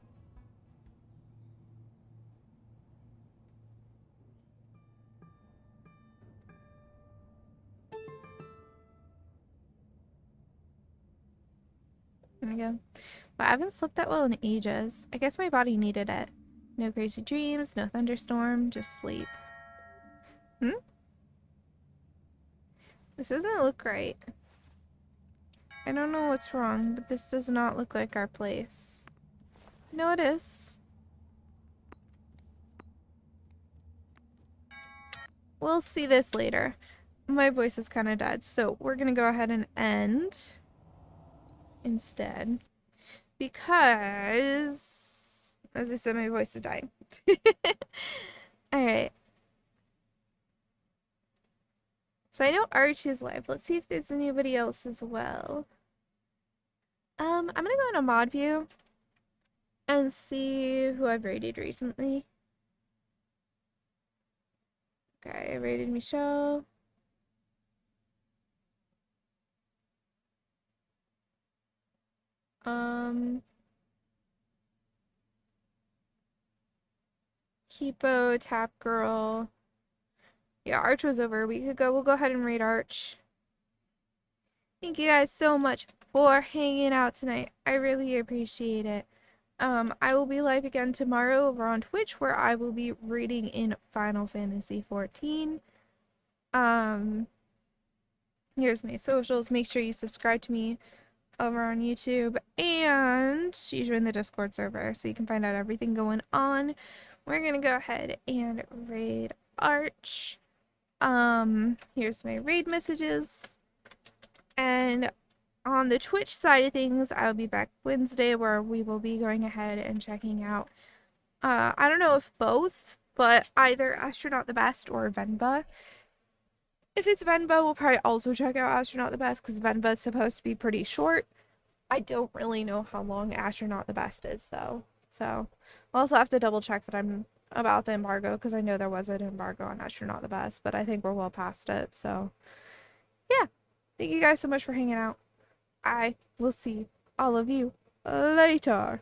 There we go. But I haven't slept that well in ages. I guess my body needed it. No crazy dreams, no thunderstorm, just sleep. Hmm? This doesn't look right. I don't know what's wrong, but this does not look like our place. No, it is. We'll see this later. My voice is kind of dead, so we're gonna go ahead and end instead. Because, as I said, my voice is dying. Alright. So I know Arch is live. Let's see if there's anybody else as well. I'm gonna go into mod view and see who I've rated recently. Okay, I rated Michelle. Hippo, Tap Girl. Yeah, Arch was over a week ago. We'll go ahead and rate Arch. Thank you guys so much for hanging out tonight. I really appreciate it. I will be live again tomorrow over on Twitch where I will be reading in Final Fantasy 14. Here's my socials. Make sure you subscribe to me over on YouTube and you join the Discord server so you can find out everything going on. We're gonna go ahead and raid Arch. Here's my raid messages. And on the Twitch side of things, I'll be back Wednesday where we will be going ahead and checking out, I don't know if both, but either Astronaut the Best or Venba. If it's Venba, we'll probably also check out Astronaut the Best because Venba is supposed to be pretty short. I don't really know how long Astronaut the Best is though. So I'll also have to double check that I'm about the embargo because I know there was an embargo on Astronaut the Best, but I think we're well past it. So yeah, thank you guys so much for hanging out. I will see all of you later.